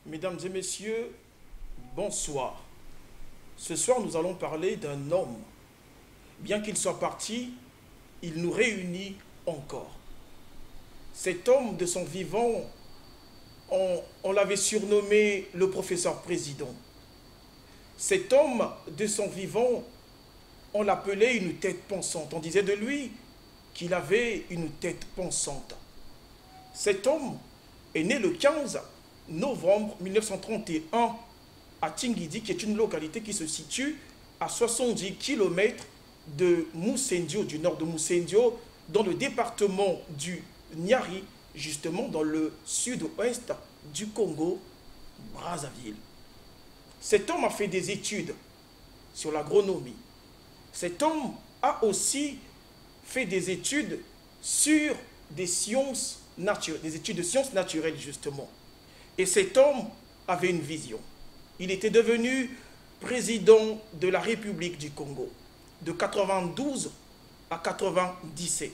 Mesdames et messieurs, bonsoir. Ce soir, nous allons parler d'un homme. Bien qu'il soit parti, il nous réunit encore. Cet homme, de son vivant, on l'avait surnommé le professeur président. Cet homme, de son vivant, on l'appelait une tête pensante. On disait de lui qu'il avait une tête pensante. Cet homme est né le 15 novembre 1931 à Tingidi, qui est une localité qui se situe à 70 km de Moussendio, du nord de Moussendio, dans le département du Niari, justement dans le sud-ouest du Congo, Brazzaville. Cet homme a fait des études sur l'agronomie. Cet homme a aussi fait des études sur des sciences naturelles, des études de sciences naturelles justement. Et cet homme avait une vision. Il était devenu président de la République du Congo de 92 à 97.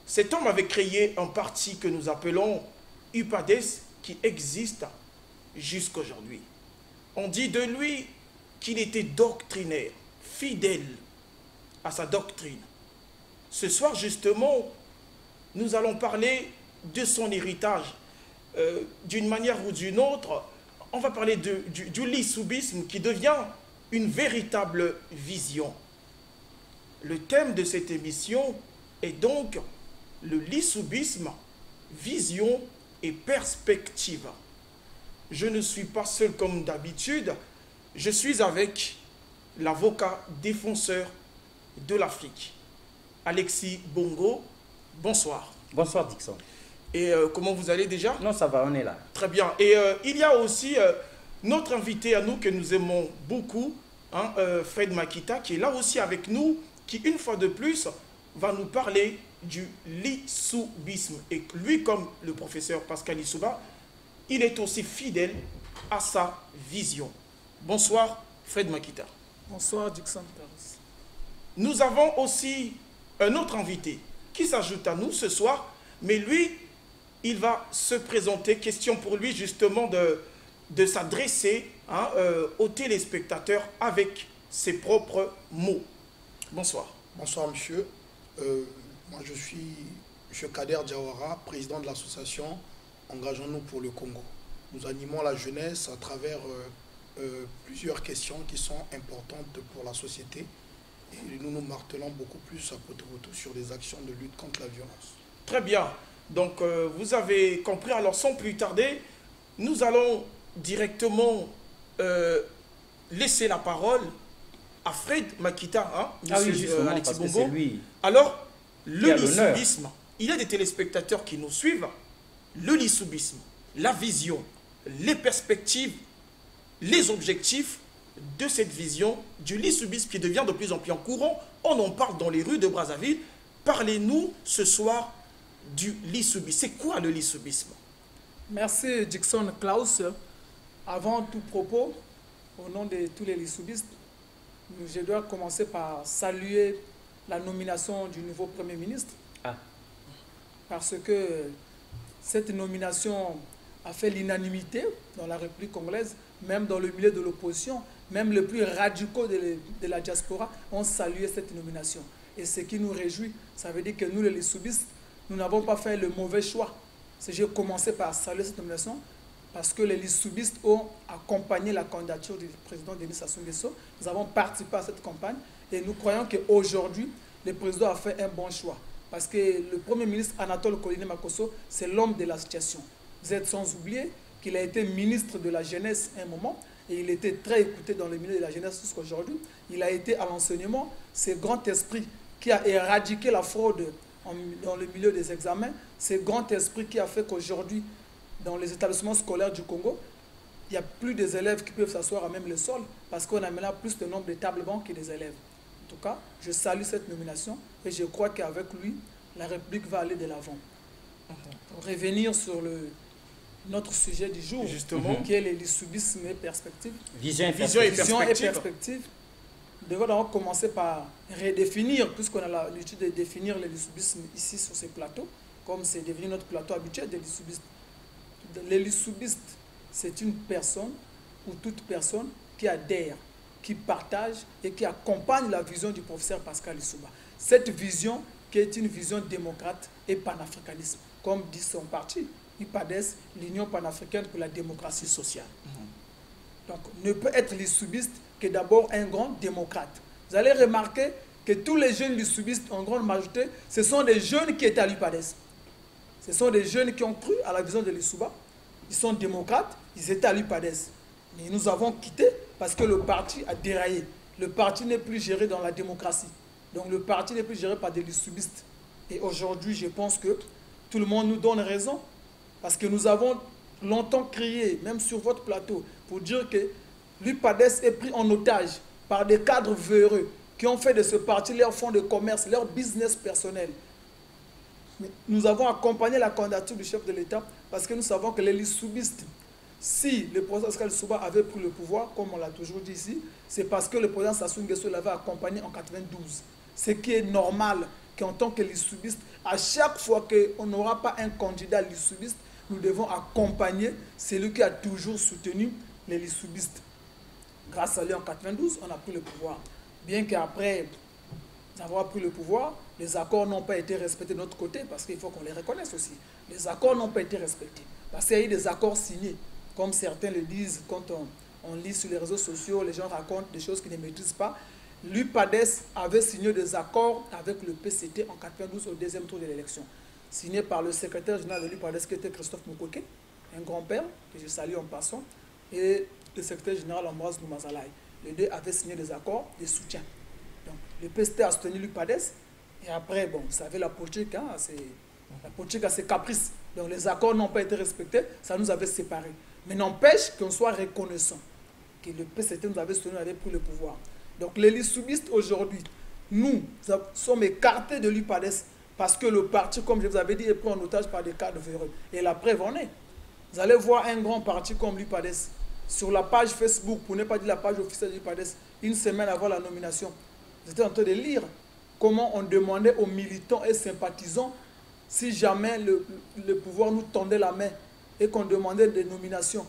Cet homme avait créé un parti que nous appelons UPADES qui existe jusqu'aujourd'hui. On dit de lui qu'il était doctrinaire, fidèle à sa doctrine. Ce soir, justement, nous allons parler de son héritage. D'une manière ou d'une autre, on va parler du lissoubisme qui devient une véritable vision. Le thème de cette émission est donc le lissoubisme, vision et perspective. Je ne suis pas seul comme d'habitude, je suis avec l'avocat défenseur de l'Afrique, Alexis Bongo. Bonsoir. Bonsoir Dixon. Et comment vous allez déjà? Non, ça va, on est là. Très bien. Et il y a aussi notre invité à nous que nous aimons beaucoup, hein, Fred Makita, qui est là aussi avec nous, qui une fois de plus va nous parler du lissoubisme. Et lui, comme le professeur Pascal Lissouba, il est aussi fidèle à sa vision. Bonsoir Fred Makita. Bonsoir Dixon Taros. Nous avons aussi un autre invité qui s'ajoute à nous ce soir, mais lui, il va se présenter. Question pour lui justement de s'adresser hein, aux téléspectateurs avec ses propres mots. Bonsoir. Bonsoir monsieur. Moi je suis M. Kader Diawara, président de l'association Engageons-nous pour le Congo. Nous animons la jeunesse à travers plusieurs questions qui sont importantes pour la société. Et nous nous martelons beaucoup plus à Poto sur des actions de lutte contre la violence. Très bien. Donc, vous avez compris. Alors, sans plus tarder, nous allons directement laisser la parole à Fred Makita, hein, justement, Alexis parce que Bongo. c'est lui. Alors, le lissoubisme, il y a des téléspectateurs qui nous suivent. Le lissoubisme, la vision, les perspectives, les objectifs de cette vision du lissoubisme qui devient de plus en plus en courant. On en parle dans les rues de Brazzaville. Parlez-nous ce soir du lissoubisme. C'est quoi le lissoubisme? Merci Dixon Klaus. Avant tout propos, au nom de tous les lissoubistes, je dois commencer par saluer la nomination du nouveau Premier ministre. Parce que cette nomination a fait l'unanimité dans la République congolaise, même dans le milieu de l'opposition, même les plus radicaux de la diaspora ont salué cette nomination. Et ce qui nous réjouit, ça veut dire que nous, les lissoubistes, nous n'avons pas fait le mauvais choix. J'ai commencé par saluer cette nomination parce que les lissoubistes ont accompagné la candidature du président Denis Sassou Nguesso. Nous avons participé à cette campagne et nous croyons qu'aujourd'hui, le président a fait un bon choix. Parce que le Premier ministre Anatole Koliné Makosso, c'est l'homme de la situation. Vous êtes sans oublier qu'il a été ministre de la jeunesse à un moment et il était très écouté dans le milieu de la jeunesse jusqu'à aujourd'hui. Il a été à l'enseignement. C'est grand esprit qui a éradiqué la fraude dans le milieu des examens. C'est grand esprit qui a fait qu'aujourd'hui, dans les établissements scolaires du Congo, il n'y a plus des élèves qui peuvent s'asseoir à même le sol parce qu'on a maintenant plus de nombre de tables bancs que des élèves. En tout cas, je salue cette nomination et je crois qu'avec lui, la République va aller de l'avant. Pour revenir sur notre sujet du jour, justement, qui est le lissoubisme et perspective. Vision et perspective. Nous devons d'abord commencer par redéfinir, puisqu'on a l'habitude de définir le lissoubisme ici sur ces plateaux, comme c'est devenu notre plateau habituel des lissoubistes. Les lissoubistes, c'est une personne ou toute personne qui adhère, qui partage et qui accompagne la vision du professeur Pascal Lissouba. Cette vision qui est une vision démocrate et panafricaniste, comme dit son parti, l'IPADES, l'Union panafricaine pour la démocratie sociale. Donc, ne peut être lissoubiste que d'abord un grand démocrate. Vous allez remarquer que tous les jeunes lissoubistes, en grande majorité, ce sont des jeunes qui étaient à l'IPADES. Ce sont des jeunes qui ont cru à la vision de Lissouba. Ils sont démocrates, ils étaient à l'IPADES. Mais nous avons quitté parce que le parti a déraillé. Le parti n'est plus géré dans la démocratie. Donc le parti n'est plus géré par des lissoubistes. Et aujourd'hui, je pense que tout le monde nous donne raison. Parce que nous avons longtemps crié, même sur votre plateau, pour dire que l'UPADES est pris en otage par des cadres véreux qui ont fait de ce parti leur fonds de commerce, leur business personnel. Mais nous avons accompagné la candidature du chef de l'État parce que nous savons que les lissoubistes, si le président Pascal Lissouba avait pris le pouvoir, comme on l'a toujours dit ici, c'est parce que le président Sassou Nguesso l'avait accompagné en 92. Ce qui est normal qu'en tant que lissoubiste, à chaque fois qu'on n'aura pas un candidat lissoubiste, nous devons accompagner celui qui a toujours soutenu les lissoubistes. Grâce à lui, en 92, on a pris le pouvoir. Bien qu'après avoir pris le pouvoir, les accords n'ont pas été respectés de notre côté, parce qu'il faut qu'on les reconnaisse aussi. Les accords n'ont pas été respectés. Parce qu'il y a eu des accords signés, comme certains le disent quand on lit sur les réseaux sociaux, les gens racontent des choses qu'ils ne maîtrisent pas. L'UPADES avait signé des accords avec le PCT en 92 au deuxième tour de l'élection, signé par le secrétaire général de l'UPADES qui était Christophe Mukwege, un grand-père que je salue en passant, et le secrétaire général Ambroise Noumazalaï. Les deux avaient signé des accords de soutien. Donc le PCT a soutenu l'UPADES, et après, bon, vous savez, la politique, hein, la politique a ses caprices. Donc les accords n'ont pas été respectés, ça nous avait séparés. Mais n'empêche qu'on soit reconnaissant que le PCT nous avait soutenu, avait pris le pouvoir. Donc les lissoubistes aujourd'hui, nous sommes écartés de l'UPADES parce que le parti, comme je vous avais dit, est pris en otage par des cadres véreux. Et la preuve en est. Vous allez voir un grand parti comme l'UPADES sur la page Facebook, pour ne pas dire la page officielle de l'UPADES, une semaine avant la nomination. J'étais en train de lire comment on demandait aux militants et sympathisants si jamais le pouvoir nous tendait la main et qu'on demandait des nominations.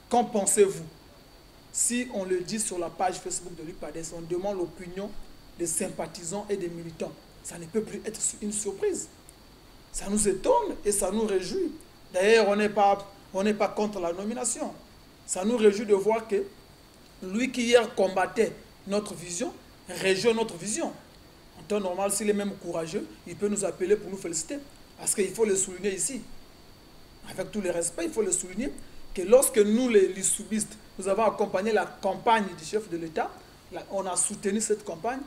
Qu'en pensez-vous? Si on le dit sur la page Facebook de l'UPADES, on demande l'opinion des sympathisants et des militants. Ça ne peut plus être une surprise. Ça nous étonne et ça nous réjouit. D'ailleurs, on n'est pas contre la nomination. Ça nous réjouit de voir que lui qui hier combattait notre vision, rejoint notre vision. En temps normal, s'il est même courageux, il peut nous appeler pour nous féliciter. Parce qu'il faut le souligner ici. Avec tout le respect, il faut le souligner que lorsque nous, les lissoubistes, nous avons accompagné la campagne du chef de l'État, on a soutenu cette campagne,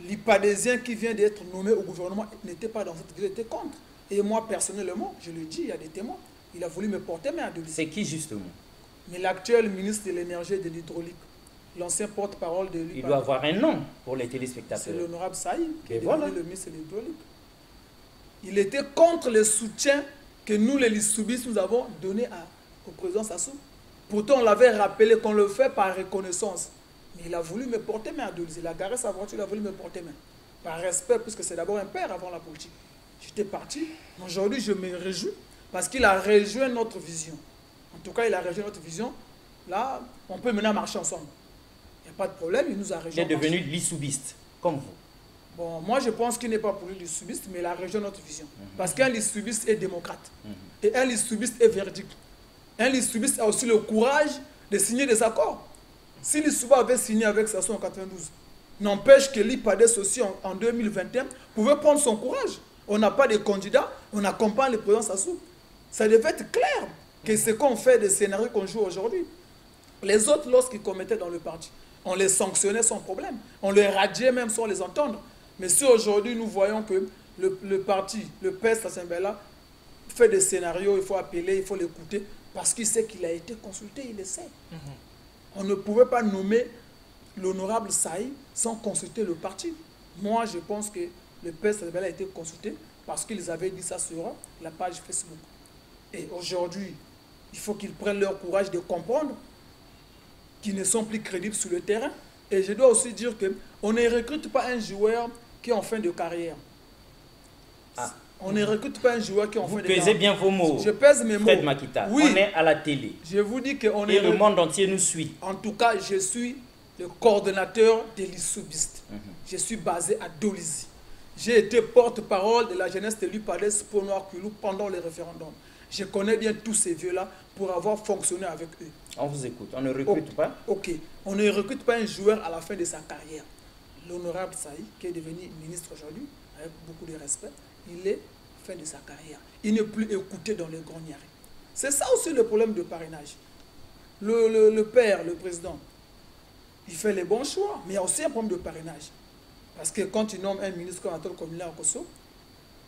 l'IPADESien qui vient d'être nommé au gouvernement n'était pas dans cette ville, il était contre. Et moi, personnellement, je le dis, il y a des témoins, il a voulu me porter main à deux. C'est qui justement? Mais l'actuel ministre de l'énergie et de l'hydraulique, l'ancien porte-parole de l'IPADES. Il doit avoir un nom pour les téléspectateurs. C'est l'honorable Saïd, qui est voilà. devenu le ministre de l'hydraulique. Il était contre le soutien que nous, les lissoubistes, nous avons donné au président Sassou. Pourtant, on l'avait rappelé qu'on le fait par reconnaissance. Mais il a voulu me porter main à deux. Il a garé sa voiture, il a voulu me porter main. Par respect, puisque c'est d'abord un père avant la politique. J'étais parti. Aujourd'hui, je me réjouis parce qu'il a rejoint notre vision. En tout cas, il a rejoint notre vision. Là, on peut maintenant marcher ensemble. Il n'y a pas de problème, il nous a rejoint. Il est devenu lissoubiste, comme vous. Bon, moi, je pense qu'il n'est pas pour lui lissoubiste, mais il a rejoint notre vision. Parce qu'un lissoubiste est démocrate. Et un lissoubiste est verdict. Un lissoubiste a aussi le courage de signer des accords. Si Lissouba avait signé avec Sassou en 92, n'empêche que l'IPADES aussi en 2021 pouvait prendre son courage. On n'a pas de candidat, on accompagne le président Sassou. Ça devait être clair que ce qu'on fait des scénarios qu'on joue aujourd'hui. Les autres, lorsqu'ils commettaient dans le parti, on les sanctionnait sans problème. On les radiait même sans les entendre. Mais si aujourd'hui nous voyons que le parti, le PS Sassembela, fait des scénarios, il faut appeler, il faut l'écouter, parce qu'il sait qu'il a été consulté, il le sait. On ne pouvait pas nommer l'honorable Saïd sans consulter le parti. Moi, je pense que le PS Sassembela a été consulté parce qu'ils avaient dit ça sur la page Facebook. Et aujourd'hui, il faut qu'ils prennent leur courage de comprendre qu'ils ne sont plus crédibles sur le terrain. Et je dois aussi dire qu'on ne recrute pas un joueur qui est en fin de carrière. On ne recrute pas un joueur qui en Vous fait pesez bien vos mots. Je pèse mes mots. Fred Makita, Oui. on est à la télé. Je vous dis qu'on est... Et le monde entier nous suit. En tout cas, je suis le coordonnateur de l'ISOBIST. Je suis basé à Dolisie. J'ai été porte-parole de la jeunesse de l'UPADES pour Noir-Kulou pendant les référendums. Je connais bien tous ces vieux-là pour avoir fonctionné avec eux. On vous écoute. On ne recrute pas. Ok. On ne recrute pas un joueur à la fin de sa carrière. L'honorable Saï, qui est devenu ministre aujourd'hui, avec beaucoup de respect, il est à la fin de sa carrière. Il n'est plus écouté dans les grands niarés. C'est ça aussi le problème de parrainage. Le père, le président, il fait les bons choix, mais il y a aussi un problème de parrainage. Parce que quand tu nommes un ministre comme Antoine Komila Okosso,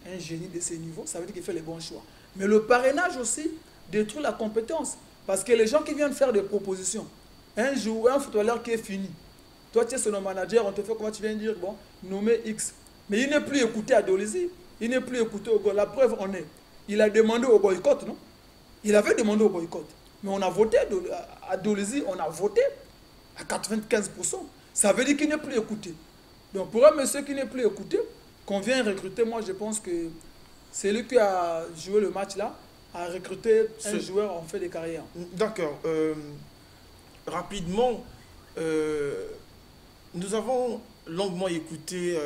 un génie de ce niveau, ça veut dire qu'il fait les bons choix. Mais le parrainage aussi détruit la compétence. Parce que les gens qui viennent faire des propositions, un footballeur qui est fini, toi tu es son manager, on te fait comment tu viens de dire, bon, nommer X. Mais il n'est plus écouté à Dolisie, il n'est plus écouté au goal. La preuve en est, il a demandé au boycott, non? Il avait demandé au boycott. Mais on a voté à Dolisie, on a voté à 95%. Ça veut dire qu'il n'est plus écouté. Donc pour un monsieur qui n'est plus écouté, qu'on vient recruter, moi je pense que c'est lui qui a joué le match là, a recruté un joueur en fait de carrière. D'accord. Rapidement, nous avons longuement écouté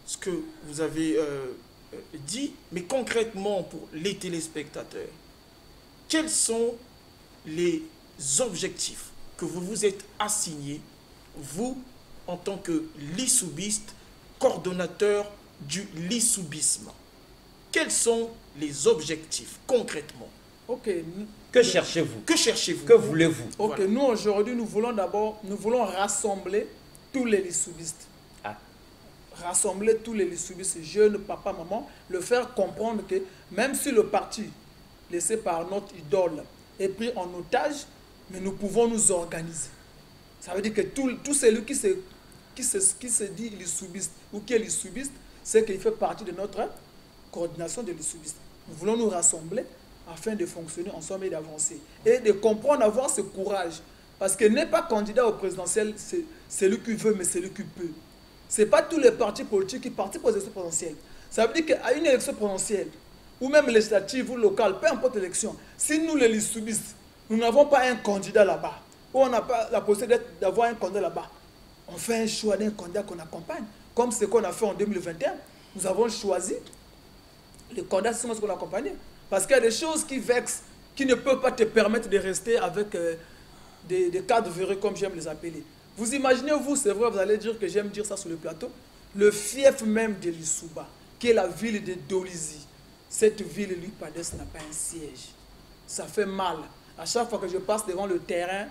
ce que vous avez dit, mais concrètement pour les téléspectateurs, quels sont les objectifs que vous vous êtes assignés, vous, en tant que lissoubiste, coordonnateur du lissoubisme? Quels sont les objectifs concrètement? Ok. Que cherchez-vous? Que cherchez-vous? Que voulez-vous? Ok, Voilà. nous aujourd'hui, nous voulons rassembler tous les lissoubistes. Ah. Rassembler tous les lissoubistes, jeunes, papa, maman, le faire comprendre que même si le parti laissé par notre idole est pris en otage, mais nous pouvons nous organiser. Ça veut dire que tout celui qui se dit lissoubiste ou qui est lissoubiste, c'est qu'il fait partie de notre coordination de lissoubistes. Nous voulons nous rassembler afin de fonctionner ensemble et d'avancer. Et de comprendre, avoir ce courage. Parce que n'est pas candidat au présidentiel, c'est celui qui veut, mais celui qui peut. Ce n'est pas tous les partis politiques qui participent aux élections présidentielles. Ça veut dire qu'à une élection présidentielle, ou même législative ou locale, peu importe l'élection, si nous, les lissoubistes, nous n'avons pas un candidat là-bas, ou on n'a pas la possibilité d'avoir un candidat là-bas, on fait un choix d'un candidat qu'on accompagne. Comme ce qu'on a fait en 2021, nous avons choisi le candidat, c'est ce qu'on a accompagné. Parce qu'il y a des choses qui vexent, qui ne peuvent pas te permettre de rester avec des cadres véreux, comme j'aime les appeler. Vous imaginez, vous, c'est vrai, vous allez dire que j'aime dire ça sur le plateau, le fief même de l'Issouba, qui est la ville de Dolisie. Cette ville, l'UPADES, n'a pas un siège. Ça fait mal. À chaque fois que je passe devant le terrain,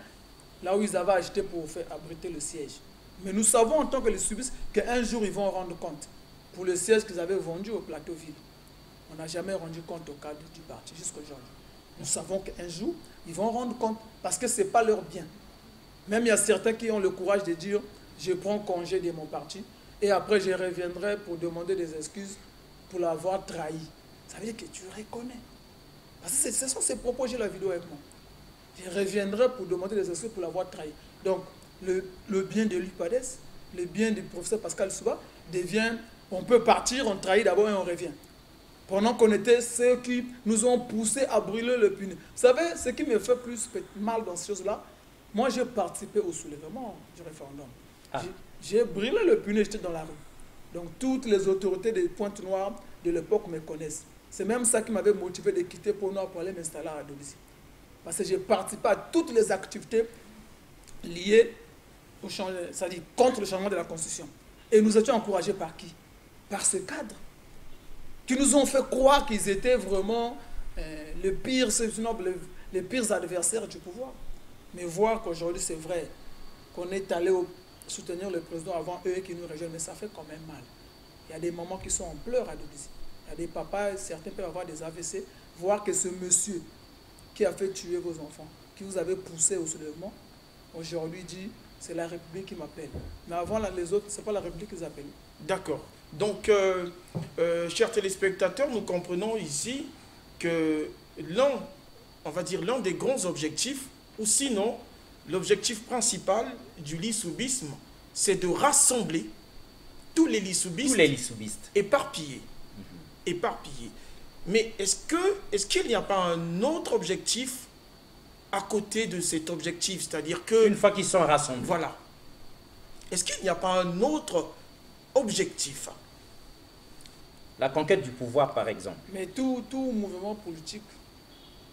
là où ils avaient acheté pour faire abriter le siège. Mais nous savons en tant que les subistes qu'un jour, ils vont rendre compte pour le siège qu'ils avaient vendu au plateau ville. On n'a jamais rendu compte au cadre du parti jusqu'à aujourd'hui. Nous savons qu'un jour, ils vont rendre compte parce que ce n'est pas leur bien. Même il y a certains qui ont le courage de dire « je prends congé de mon parti et après je reviendrai pour demander des excuses pour l'avoir trahi ». Ça veut dire que tu reconnais. Parce que ce sont ces propos, j'ai la vidéo avec moi. Je reviendrai pour demander des excuses pour l'avoir trahi. Donc, le bien de l'UPADES, le bien du professeur Pascal Souba devient, on peut partir, on trahit d'abord et on revient. Pendant qu'on était ceux qui nous ont poussés à brûler le Puné. Vous savez, ce qui me fait plus mal dans ces choses-là, moi j'ai participé au soulèvement du référendum. Ah. J'ai brûlé le Puné, j'étais dans la rue. Donc toutes les autorités des Pointe-Noires de l'époque me connaissent. C'est même ça qui m'avait motivé de quitter Pont-Noir pour aller m'installer à Dolisie. Parce que j'ai participé à toutes les activités liées au changement, c'est-à-dire contre le changement de la Constitution. Et nous étions encouragés par qui? Par ce cadre. Qui nous ont fait croire qu'ils étaient vraiment les pires adversaires du pouvoir. Mais voir qu'aujourd'hui c'est vrai, qu'on est allé soutenir le président avant eux qui nous rejoignent, mais ça fait quand même mal. Il y a des mamans qui sont en pleurs à Dolisie. Il y a des papas, certains peuvent avoir des AVC, voir que ce monsieur qui a fait tuer vos enfants, qui vous avait poussé au soulèvement, aujourd'hui dit c'est la République qui m'appelle. Mais avant les autres, ce n'est pas la République qu'ils appellent. D'accord. Donc, chers téléspectateurs, nous comprenons ici que l'un des grands objectifs, ou sinon l'objectif principal du lissoubisme, c'est de rassembler tous les lissoubistes éparpillés. éparpillés. Mais est-ce qu'il n'y a pas un autre objectif à côté de cet objectif? C'est-à-dire que... Une fois qu'ils sont rassemblés. Voilà. Est-ce qu'il n'y a pas un autre objectif? La conquête du pouvoir, par exemple. Mais tout mouvement politique,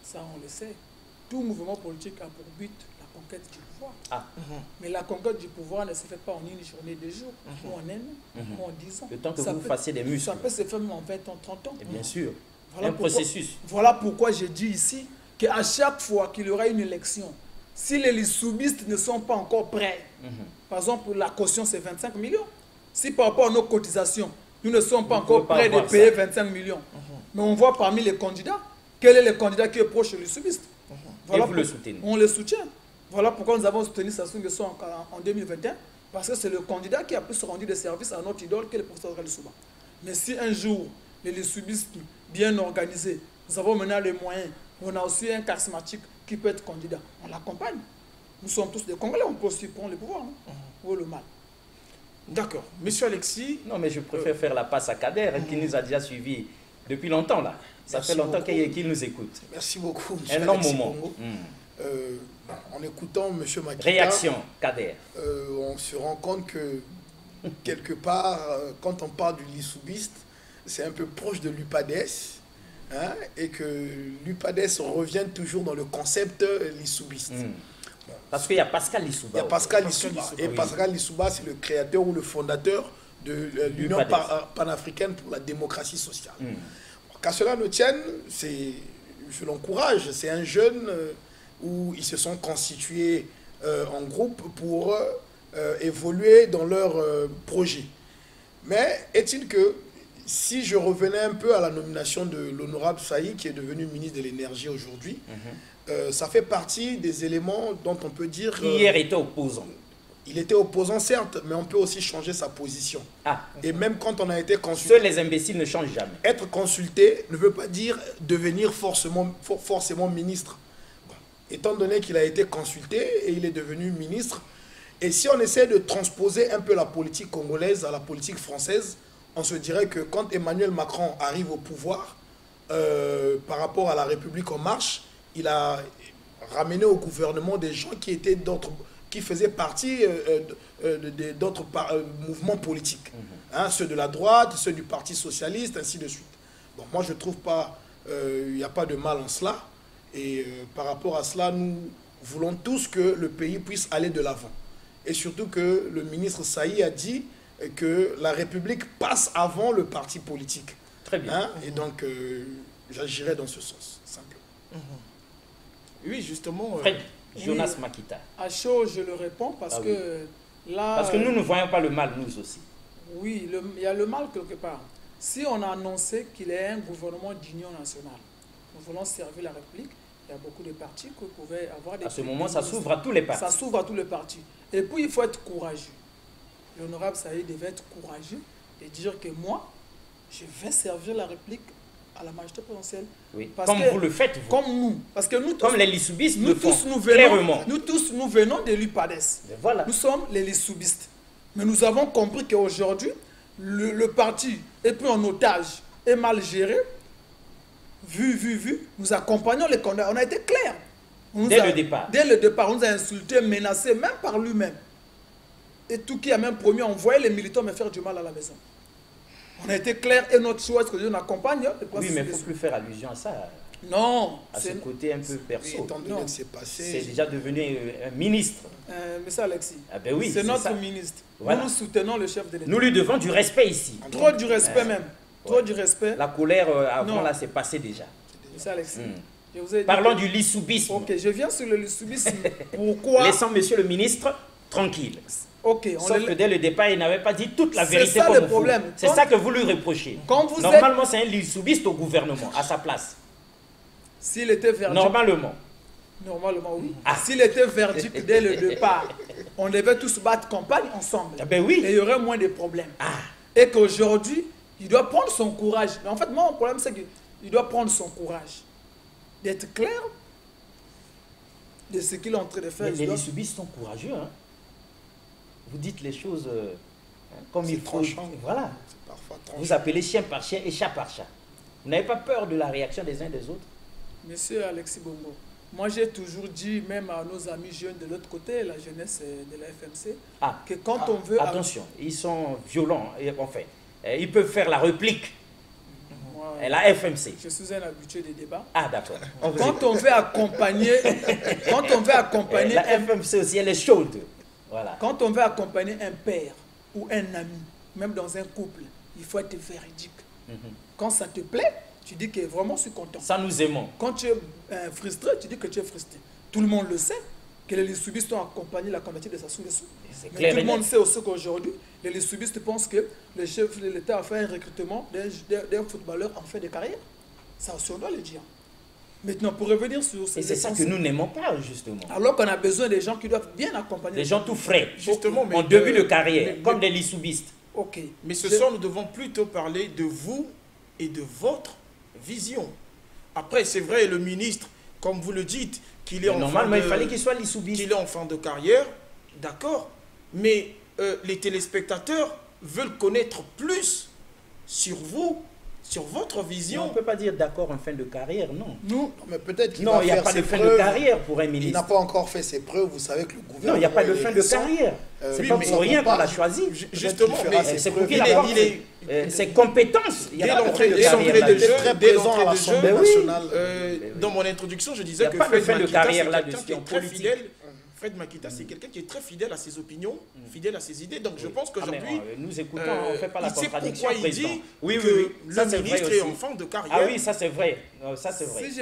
ça on le sait, tout mouvement politique a pour but la conquête du pouvoir. Ah. Mais la conquête du pouvoir ne se fait pas en une journée, 2 jours, ou en un an, ou en 10 ans. Le temps que Ça vous peut- fassiez des muscles. Ça peut se faire en 20 ans, 30 ans. Et bien sûr. Voilà un pourquoi- processus. Voilà pourquoi j'ai dit ici qu'à chaque fois qu'il y aura une élection, si les lissoubistes ne sont pas encore prêts, par exemple, la caution c'est 25 millions. Si par rapport à nos cotisations, nous ne sommes pas Vous encore pouvez pas prêts de avoir payer ça. 25 millions, mais on voit parmi les candidats, quel est le candidat qui est proche des lissoubistes. Et vous le soutenez. On le soutient. Voilà pourquoi nous avons soutenu Sassou Nguesso en 2021, parce que c'est le candidat qui a plus rendu des services à notre idole que le professeur Rally Souba. Mais si un jour, les lissoubistes bien organisés, nous avons maintenant les moyens, on a aussi un charismatique qui peut être candidat, on l'accompagne. Nous sommes tous des Congolais, on peut aussi prendre le pouvoir, non? Ou le mal. D'accord. Monsieur Alexis, Non, mais je préfère faire la passe à Kader, qui nous a déjà suivis depuis longtemps, là. Ça Merci fait longtemps beaucoup. qu'il nous écoute. Merci beaucoup, M. Un long Alexis moment. Bongo. Hmm. En écoutant M. Makita, Réaction, Kader. on se rend compte que, quelque part, quand on parle du lissoubiste, c'est un peu proche de l'UPADES, hein, et que l'UPADES revient toujours dans le concept lissoubiste. Hmm. Parce qu'il y a Pascal Lissouba. Il y a Pascal Pascal Lissouba. Lissouba, Et oui. Pascal Lissouba, c'est le créateur ou le fondateur de l'Union PADES. panafricaine pour la démocratie sociale. Hmm. Qu'à cela ne tienne, je l'encourage. C'est un jeune où ils se sont constitués en groupe pour évoluer dans leur projet. Mais est-il que si je revenais un peu à la nomination de l'honorable Saïd, qui est devenu ministre de l'Énergie aujourd'hui, ça fait partie des éléments dont on peut dire... Qui hier était opposant. il était opposant, certes, mais on peut aussi changer sa position. Ah, Et même quand on a été consulté... seuls les imbéciles ne changent jamais. Être consulté ne veut pas dire devenir forcément ministre. Bon, étant donné qu'il a été consulté et il est devenu ministre, et si on essaie de transposer un peu la politique congolaise à la politique française, on se dirait que quand Emmanuel Macron arrive au pouvoir, par rapport à la République en marche, il a ramené au gouvernement des gens qui faisaient partie d'autres mouvements politiques. Hein, ceux de la droite, ceux du Parti socialiste, ainsi de suite. Bon, moi, je ne trouve pas, il n'y a pas de mal en cela. Et par rapport à cela, nous voulons tous que le pays puisse aller de l'avant. Et surtout que le ministre Saïd a dit que la République passe avant le parti politique. Très bien. Hein, et donc, j'agirai dans ce sens, simplement. oui, justement... Fred, Jonas Makita. À chaud, je le réponds parce Ah oui. que là... Parce que nous ne voyons pas le mal, nous aussi. Oui, il y a le mal quelque part. Si on a annoncé qu'il y a un gouvernement d'union nationale, nous voulons servir la République, il y a beaucoup de partis que pouvaient avoir des... À ce moment, ça s'ouvre à tous les Ça partis. s'ouvre à tous les partis. Et puis, il faut être courageux. L'honorable Saïd devait être courageux et dire que moi, je vais servir la République à la majesté présidentielle. Oui. Parce Comme que- vous le faites, vous. Comme nous. Parce que nous tous, Comme les lissoubistes nous le font. tous, Clairement. nous venons de l'UPADES. Mais voilà. Nous sommes les lissoubistes. Mais nous avons compris qu'aujourd'hui, le parti est pris en otage, est mal géré. Vu, nous accompagnons les candidats. On a été clairs. Dès le départ. Dès le départ, on nous a insultés, menacés, même par lui-même. Et tout qui a même promis à envoyer les militants me faire du mal à la maison. On a été clairs et notre choix, est-ce que Dieu nous accompagne le Oui, processus mais il ne des- faut plus faire allusion à ça, Non, à ce c'est... côté un peu Oui, perso. étant donné Non. que c'est C'est passé... déjà devenu un ministre. Monsieur Alexis, Ah ben oui, c'est c'est notre ça. ministre. Voilà. Nous soutenons le chef de l'État. Nous lui devons du respect ici. Trop du respect même. Trop Ouais. du respect. La colère avant Non. là, c'est passé déjà. Monsieur Alexis, Hmm. je vous ai dit Parlons que- du lissoubisme. Ok, je viens sur le lissoubisme. Pourquoi? Laissons monsieur le ministre tranquille. Ok, on Sauf que dès le départ, il n'avait pas dit toute la C'est vérité ça comme le vous. problème. C'est Quand- ça que vous lui reprochez. Quand vous Normalement, c'est un lissoubiste au gouvernement, à sa place. S'il était verdict, Normalement. normalement oui. Ah. S'il était verdict dès le départ, on devait tous battre campagne ensemble. Ah ben Et oui. il y aurait moins de problèmes. Ah. Et qu'aujourd'hui, il doit prendre son courage. Mais en fait, moi, mon problème, c'est qu'il doit prendre son courage. D'être clair de ce qu'il est en train de faire. Mais Il les doit- lissoubistes sont courageux. Hein. Vous dites les choses comme C'est il faut. tranchant. Voilà. C'est parfois tranchant. Vous appelez chien par chien et chat par chat. Vous n'avez pas peur de la réaction des uns des autres? Monsieur Alexis Bongo, moi j'ai toujours dit, même à nos amis jeunes de l'autre côté, la jeunesse de la FMC, que quand on veut... Attention, ils sont violents, enfin, ils peuvent faire la réplique. Moi, La FMC. Je suis un habitué des débats. Ah d'accord. Quand on veut accompagner... La FMC aussi, elle est chaude. Voilà. Quand on veut accompagner un père ou un ami, même dans un couple, il faut être véridique. Quand ça te plaît, tu dis que vraiment je suis content. Ça nous aimons. Quand tu es frustré, tu dis que tu es frustré. Tout le monde le sait, que les soubistes ont accompagné la candidature de Sassou Nguesso. Mais tout le monde sait aussi qu'aujourd'hui, les soubistes pensent que le chef de l'État a fait un recrutement d'un footballeur en fin de carrière. Ça aussi, on doit le dire. Maintenant, pour revenir sur ces... Et c'est ça que nous n'aimons pas, justement. Alors qu'on a besoin des gens qui doivent bien accompagner. Des gens tout frais, justement, en début de carrière, comme des lissoubistes. Ok. Mais ce soir, nous devons plutôt parler de vous et de votre vision. Après, c'est vrai, le ministre, comme vous le dites, qu'il est normalement, il fallait qu'il soit lissoubiste. Qu'il est en fin de carrière, d'accord. Mais les téléspectateurs veulent connaître plus sur vous, sur votre vision. On ne peut pas dire d'accord en fin de carrière, non. Non, mais peut-être qu'il non, il n'y a pas de fin de carrière pour un ministre. Il n'a pas encore fait ses preuves, vous savez que le gouvernement... Non, il n'y a pas de fin de carrière. C'est pas pour rien qu'on l'a choisi. Justement, c'est pour qu'il apporte ses compétences. Dès l'entrée de jeu, dans mon introduction, je disais que Fred Makita, c'est quelqu'un qui est très fidèle à ses opinions, fidèle à ses idées. Donc je pense qu'aujourd'hui, nous écoutons, on ne fait pas la contradiction. Il dit oui, que le ministre est en fin de carrière. Ah oui, ça c'est vrai. Ça c'est vrai. Si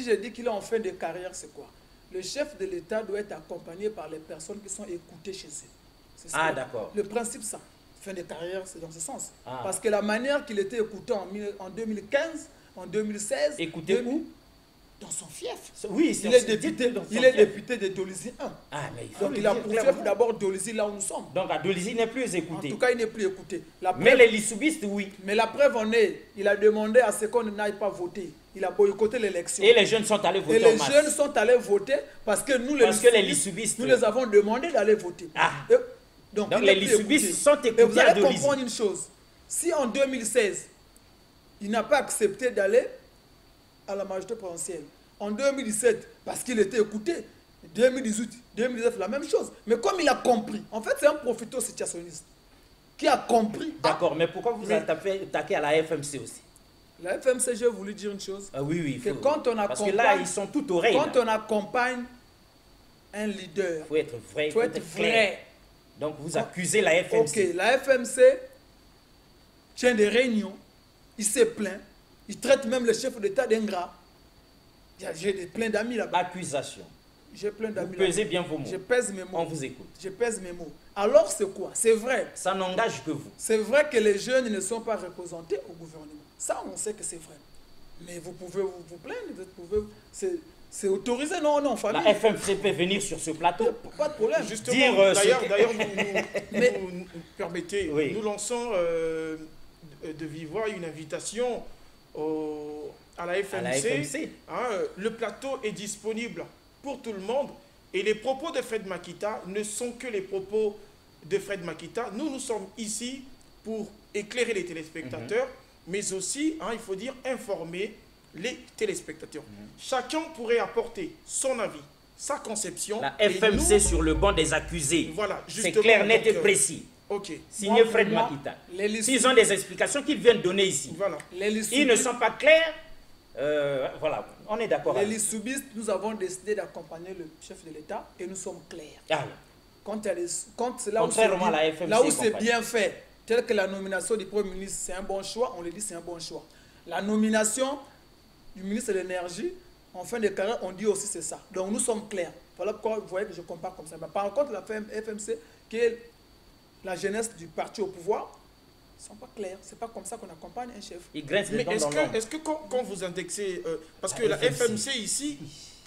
j'ai dit qu'il est en fin de carrière, c'est quoi? Le chef de l'État doit être accompagné par les personnes qui sont écoutées chez eux. Ah d'accord. Le principe, ça. Fin de carrière, c'est dans ce sens. Parce que la manière qu'il était écouté en 2015, en 2016... Écouté où? Dans son fief. Oui, il est député de Dolisie 1. Donc il a pour fief d'abord Dolisie là où nous sommes. Donc à Dolisie, il n'est plus écouté. En tout cas, il n'est plus écouté. Mais les lissoubistes, oui. Mais la preuve en est, il a demandé à ce qu'on n'aille pas voter. Il a boycotté l'élection. Et les jeunes sont allés voter. Et les jeunes sont allés voter parce que nous, les lissoubistes, nous les avons demandé d'aller voter. Donc les lissoubistes sont écoutés. Et vous allez comprendre une chose. Si en 2016, il n'a pas accepté d'aller à la majorité présidentielle. En 2017, parce qu'il était écouté. 2018, 2019, la même chose. Mais comme il a compris, en fait, c'est un profiteur situationniste qui a compris. D'accord, mais pourquoi vous attaquez à la FMC aussi? La FMC, j'ai voulu dire une chose. Oui, que quand on parce que là, ils sont tout oreilles. Quand on accompagne un leader, il faut être vrai, il faut être vrai. Donc vous accusez la FMC. Ok, la FMC tient des réunions, il se plaint. Il traite même le chef d'État d'ingrat. J'ai plein d'amis là-bas. Accusation. J'ai plein d'amis. Vous pesez bien vos mots. Je pèse mes mots. On vous écoute. Je pèse mes mots. Alors c'est quoi? C'est vrai. Ça n'engage que vous. C'est vrai que les jeunes ne sont pas représentés au gouvernement. Ça, on sait que c'est vrai. Mais vous pouvez vous plaindre. C'est autorisé, non, famille. La FMC peut venir sur ce plateau. Pas de problème. Justement, d'ailleurs, vous permettez, nous lançons de vive voix une invitation à la FMC. Le plateau est disponible pour tout le monde et les propos de Fred Makita ne sont que les propos de Fred Makita. Nous sommes ici pour éclairer les téléspectateurs, mais aussi, il faut dire, informer les téléspectateurs. Chacun pourrait apporter son avis, sa conception. La FMC sur le banc des accusés. Voilà, c'est clair, net et précis. Ok. Signé Fred Makita. S'ils ont des explications qu'ils viennent donner ici. Voilà. Ils ne sont pas clairs. Voilà, on est d'accord. Les lissoubistes, nous avons décidé d'accompagner le chef de l'État et nous sommes clairs. Quand c'est là où c'est bien fait, tel que la nomination du Premier ministre, c'est un bon choix, on le dit c'est un bon choix. La nomination du ministre de l'Énergie, en fin de carrière, on dit aussi c'est ça. Donc nous sommes clairs. Voilà pourquoi vous voyez que je compare comme ça. Mais par contre, la FMC, qui est la jeunesse du parti au pouvoir, ne sont pas clairs. Ce n'est pas comme ça qu'on accompagne un chef. Mais est-ce que quand vous indexez... parce que la FMC ici,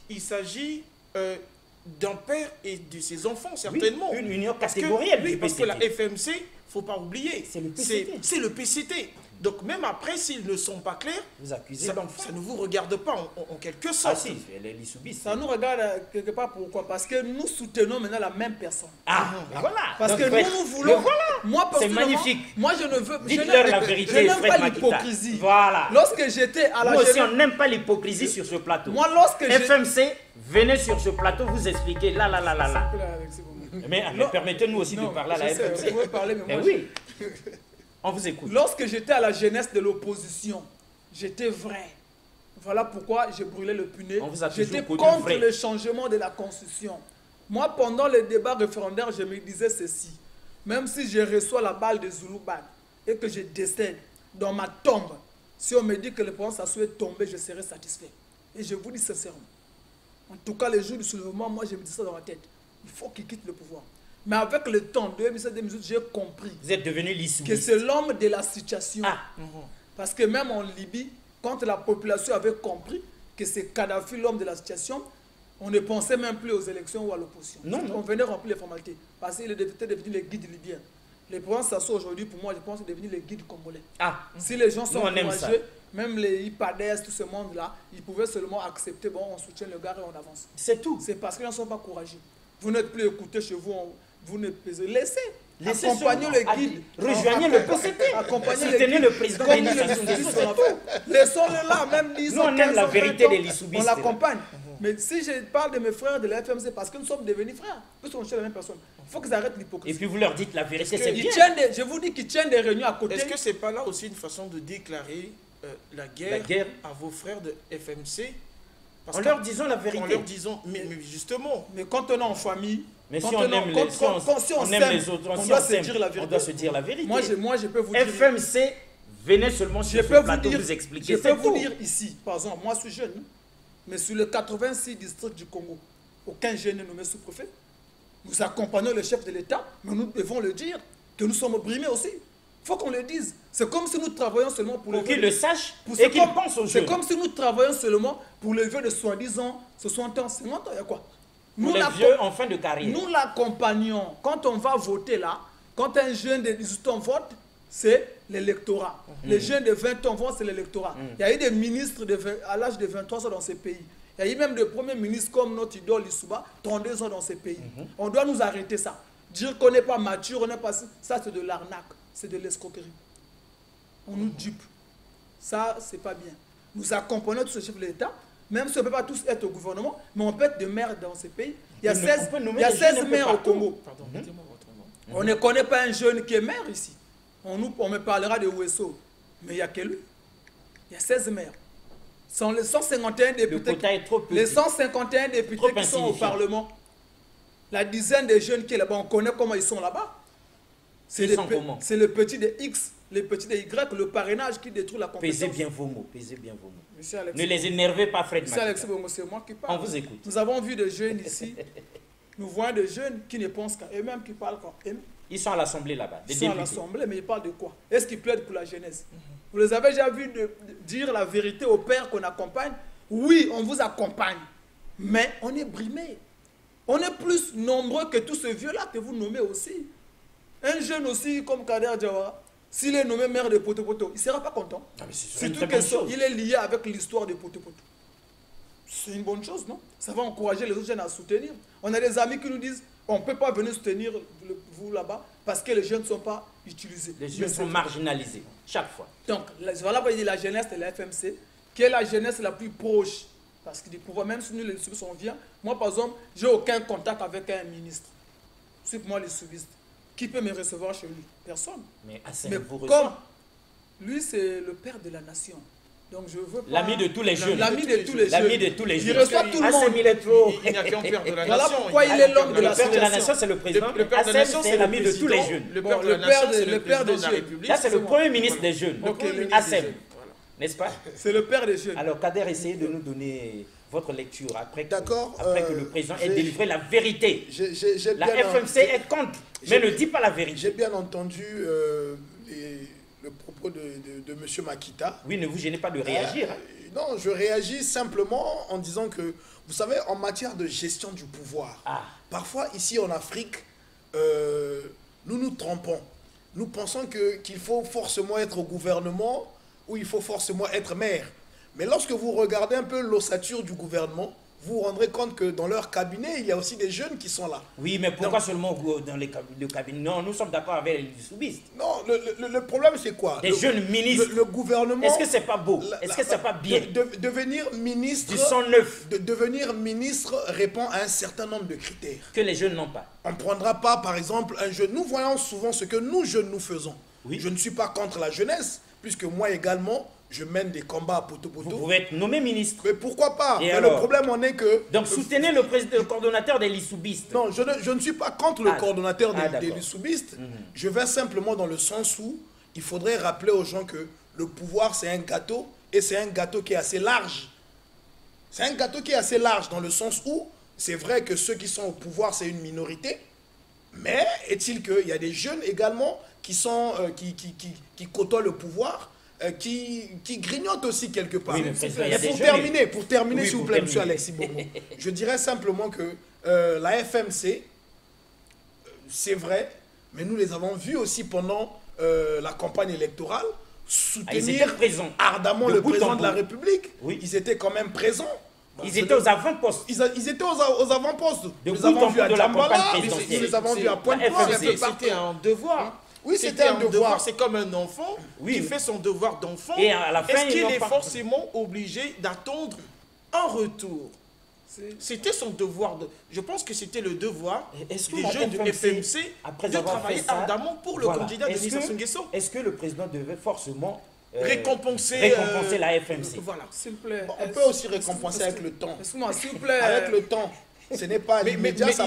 il s'agit d'un père et de ses enfants, certainement. Oui, une union catégorielle. Parce que la FMC, il ne faut pas oublier, c'est le PCT. C'est le PCT. Donc même après, s'ils ne sont pas clairs, vous accusez ça ne vous regarde pas en quelque sorte. Ah si, les lissoubistes. Ça nous regarde quelque part. Pourquoi? Parce que nous soutenons maintenant la même personne. Voilà. Parce que nous voulons... Moi, c'est personnellement, magnifique. moi, je ne veux... Dites-leur la Je vérité, n'aime Fred pas Makita. l'hypocrisie. Voilà. Lorsque j'étais à la Nous aussi, jeunesse... on n'aime pas l'hypocrisie sur ce plateau. Moi, lorsque j'ai... FMC, venez sur ce plateau vous expliquer là. Mais permettez-nous aussi de parler à la FMC. Vous pouvez parler, mais moi, oui. On vous écoute. Lorsque j'étais à la jeunesse de l'opposition, j'étais vrai. Voilà pourquoi j'ai brûlé le punais. J'étais contre le changement de la Constitution. Moi, pendant les débats référendaires, je me disais ceci. Même si je reçois la balle de Zuluban et que je décède dans ma tombe, si on me dit que le président Sassou est tombé, je serai satisfait. Et je vous dis sincèrement. En tout cas, les jours du soulèvement, moi, je me dis ça dans ma tête. Il faut qu'il quitte le pouvoir. Mais avec le temps, 2017-2018, j'ai compris. Vous êtes devenu l'issoubiste. Que c'est l'homme de la situation. Parce que même en Libye, quand la population avait compris que c'est Kadhafi l'homme de la situation, on ne pensait même plus aux élections ou à l'opposition. On venait remplir les formalités. Parce qu'il était devenu le guide libyen. Le président Sassou aujourd'hui, pour moi, je pense, est devenu le guide congolais. Si les gens sont encouragés, même les IPADES, tout ce monde-là, ils pouvaient seulement accepter, bon, on soutient le gars et on avance. C'est tout. C'est parce qu'ils ne sont pas courageux. Vous n'êtes plus écoutés chez vous, vous ne pesez. Laissez accompagnez le guide. Rejoignez le PCT. Accompagnez soutenez le président comme les laissons-le là, même 10 ans. Nous, on aime la vérité des lissoubistes. On l'accompagne. Mais si je parle de mes frères de la FMC, parce que nous sommes devenus frères, puisqu'on cherche la même personne, il faut qu'ils arrêtent l'hypocrisie. Et puis vous leur dites la vérité, c'est bien. Je vous dis qu'ils tiennent des réunions à côté. Est-ce que ce n'est pas là aussi une façon de déclarer la guerre à vos frères de FMC? En leur disant la vérité. En leur disant, mais justement. Mais quand on est en famille, mais si on aime les autres, on doit se dire la vérité. Moi, je peux vous dire. FMC, venez seulement sur ce plateau vous expliquer. Je peux vous dire ici, par exemple, moi je suis jeune, mais sur les 86 districts du Congo, aucun jeune n'est nommé sous-préfet. Nous accompagnons le chef de l'État, mais nous devons le dire que nous sommes brimés aussi. Il faut qu'on le dise. C'est comme si nous travaillons seulement pour qu'ils le sachent et qu'ils pensent aux jeunes. C'est comme si nous travaillions seulement pour le vieux de soi-disant 60 ans, 50 ans, il y a quoi? Nous, les vieux en fin de carrière. Nous l'accompagnons. Quand on va voter là, quand un jeune de 18 ans vote, c'est l'électorat. Les jeunes de 20 ans votent, c'est l'électorat. Il y a eu des ministres à l'âge de 23 ans dans ces pays. Il y a eu même des premiers ministres comme notre idole Lissouba, 32 ans dans ces pays. On doit nous arrêter ça. Dire qu'on n'est pas mature, on n'est pas... Ça, c'est de l'arnaque. C'est de l'escroquerie. On nous dupe. Ça, c'est pas bien. Nous accompagnons tous ces chefs de l'État, même si on ne peut pas tous être au gouvernement, mais on peut être des maires dans ces pays. Il y a 16 maires au Congo. Pardon, mettez-moi votre nom. On ne connaît pas un jeune qui est maire ici. On me parlera de Ouesso, mais il n'y a que lui. Il y a 16 maires. Sont les 151 députés, les 151 députés qui sont au Parlement. La dizaine de jeunes qui est là-bas, on connaît comment ils sont là-bas. C'est le petit de X, le petit de Y, le parrainage qui détruit la compétence. Pesez bien vos mots, pesez bien vos mots. Ne les énervez pas, Fred Makita. C'est moi qui parle. On vous écoute. Nous avons vu des jeunes ici. Nous voyons des jeunes qui ne pensent qu'à eux-mêmes, qui parlent qu'à eux-mêmes. Ils sont à l'Assemblée là-bas. Ils sont à l'Assemblée, mais ils parlent de quoi? Est-ce qu'ils plaident pour la jeunesse? Vous les avez déjà vus dire la vérité aux pères qu'on accompagne? Oui, on vous accompagne, mais on est brimé. On est plus nombreux que tous ces vieux-là que vous nommez aussi. Un jeune aussi comme Kader Diawara, s'il est nommé maire de Poto-Poto, il ne sera pas content. Surtout qu'il est lié avec l'histoire de Poto-Poto. C'est une bonne chose, non? Ça va encourager les autres jeunes à soutenir. On a des amis qui nous disent, on ne peut pas venir soutenir vous là-bas parce que les jeunes ne sont pas utilisés. Les jeunes sont marginalisés, chaque fois. Donc, voilà pourquoi il dit la jeunesse de la FMC, qui est la jeunesse la plus proche. Parce que du pouvoir, même si nous les soubistes, on vient. Moi, par exemple, je n'ai aucun contact avec un ministre. C'est pour moi les soubistes. Qui peut me recevoir chez lui? Personne. Mais comme lui, c'est le père de la nation. Donc je veux pas... L'ami de tous les jeunes. L'ami de tous les jeunes. L'ami de tous les jeunes. Il reçoit tout le monde. Il n'y a qu'un père de la nation. Voilà pourquoi il est l'homme de la nation. Le père de la nation, c'est le président. Le père de la nation, c'est l'ami de tous les jeunes. Le père de la nation, c'est le président de la République. Là, c'est le premier ministre des jeunes. Assem. N'est-ce pas? C'est le père des jeunes. Alors, Kader, essayez de nous donner votre lecture après que le président ait délivré la vérité. La FMC est contre, mais ne dit pas la vérité. J'ai bien entendu le propos de M. Makita. Oui, ne vous gênez pas de réagir. Non, je réagis simplement en disant que, vous savez, en matière de gestion du pouvoir, parfois ici en Afrique, nous nous trompons. Nous pensons qu'il faut forcément être au gouvernement ou il faut forcément être maire. Mais lorsque vous regardez un peu l'ossature du gouvernement, vous vous rendrez compte que dans leur cabinet, il y a aussi des jeunes qui sont là. Oui, mais pourquoi seulement dans le cabinet? Non, nous sommes d'accord avec les soubistes. Non, le problème, c'est quoi? Des jeunes ministres. Le gouvernement... Est-ce que c'est pas beau? Est-ce que c'est pas bien? Devenir ministre... Du sang neuf. Devenir ministre répond à un certain nombre de critères. Que les jeunes n'ont pas. On ne prendra pas, par exemple, un jeune. Nous voyons souvent ce que nous, jeunes, nous faisons. Oui. Je ne suis pas contre la jeunesse, puisque moi également, je mène des combats à poteau-poteau. Vous pouvez être nommé ministre. Mais pourquoi pas? Et mais alors? le problème en est que... Donc soutenez le coordonnateur des lissoubistes. Non, je ne suis pas contre le coordonnateur des lissoubistes. Je vais simplement dans le sens où il faudrait rappeler aux gens que le pouvoir, c'est un gâteau, et c'est un gâteau qui est assez large. C'est un gâteau qui est assez large dans le sens où c'est vrai que ceux qui sont au pouvoir, c'est une minorité, mais est-il qu'il y a des jeunes également qui côtoient le pouvoir, qui grignotent aussi quelque part. Oui, Pour terminer, s'il vous plaît, M. Alexis Bongo, je dirais simplement que la FMC, c'est vrai, mais nous les avons vus aussi pendant la campagne électorale, soutenir ardemment le président de la République. Oui. Ils étaient quand même présents. Ils étaient aux avant-postes. Ils étaient aux avant-postes. Nous les avons vus à Djambala, nous les avons vus à Pointe-Noire. C'était un devoir. Oui, c'était un devoir. C'est comme un enfant qui fait son devoir d'enfant. Et à la fin, est-ce qu'il est forcément obligé d'attendre un retour? C'était son devoir. Je pense que c'était le devoir des jeunes du FMC de travailler ardemment pour le candidat de Sassou Nguesso. Est-ce que le président devait forcément récompenser la FMC? Voilà, s'il vous plaît. On peut aussi récompenser avec le temps. Excuse-moi, s'il vous plaît. Avec le temps. Ce n'est pas l'immédiat, ça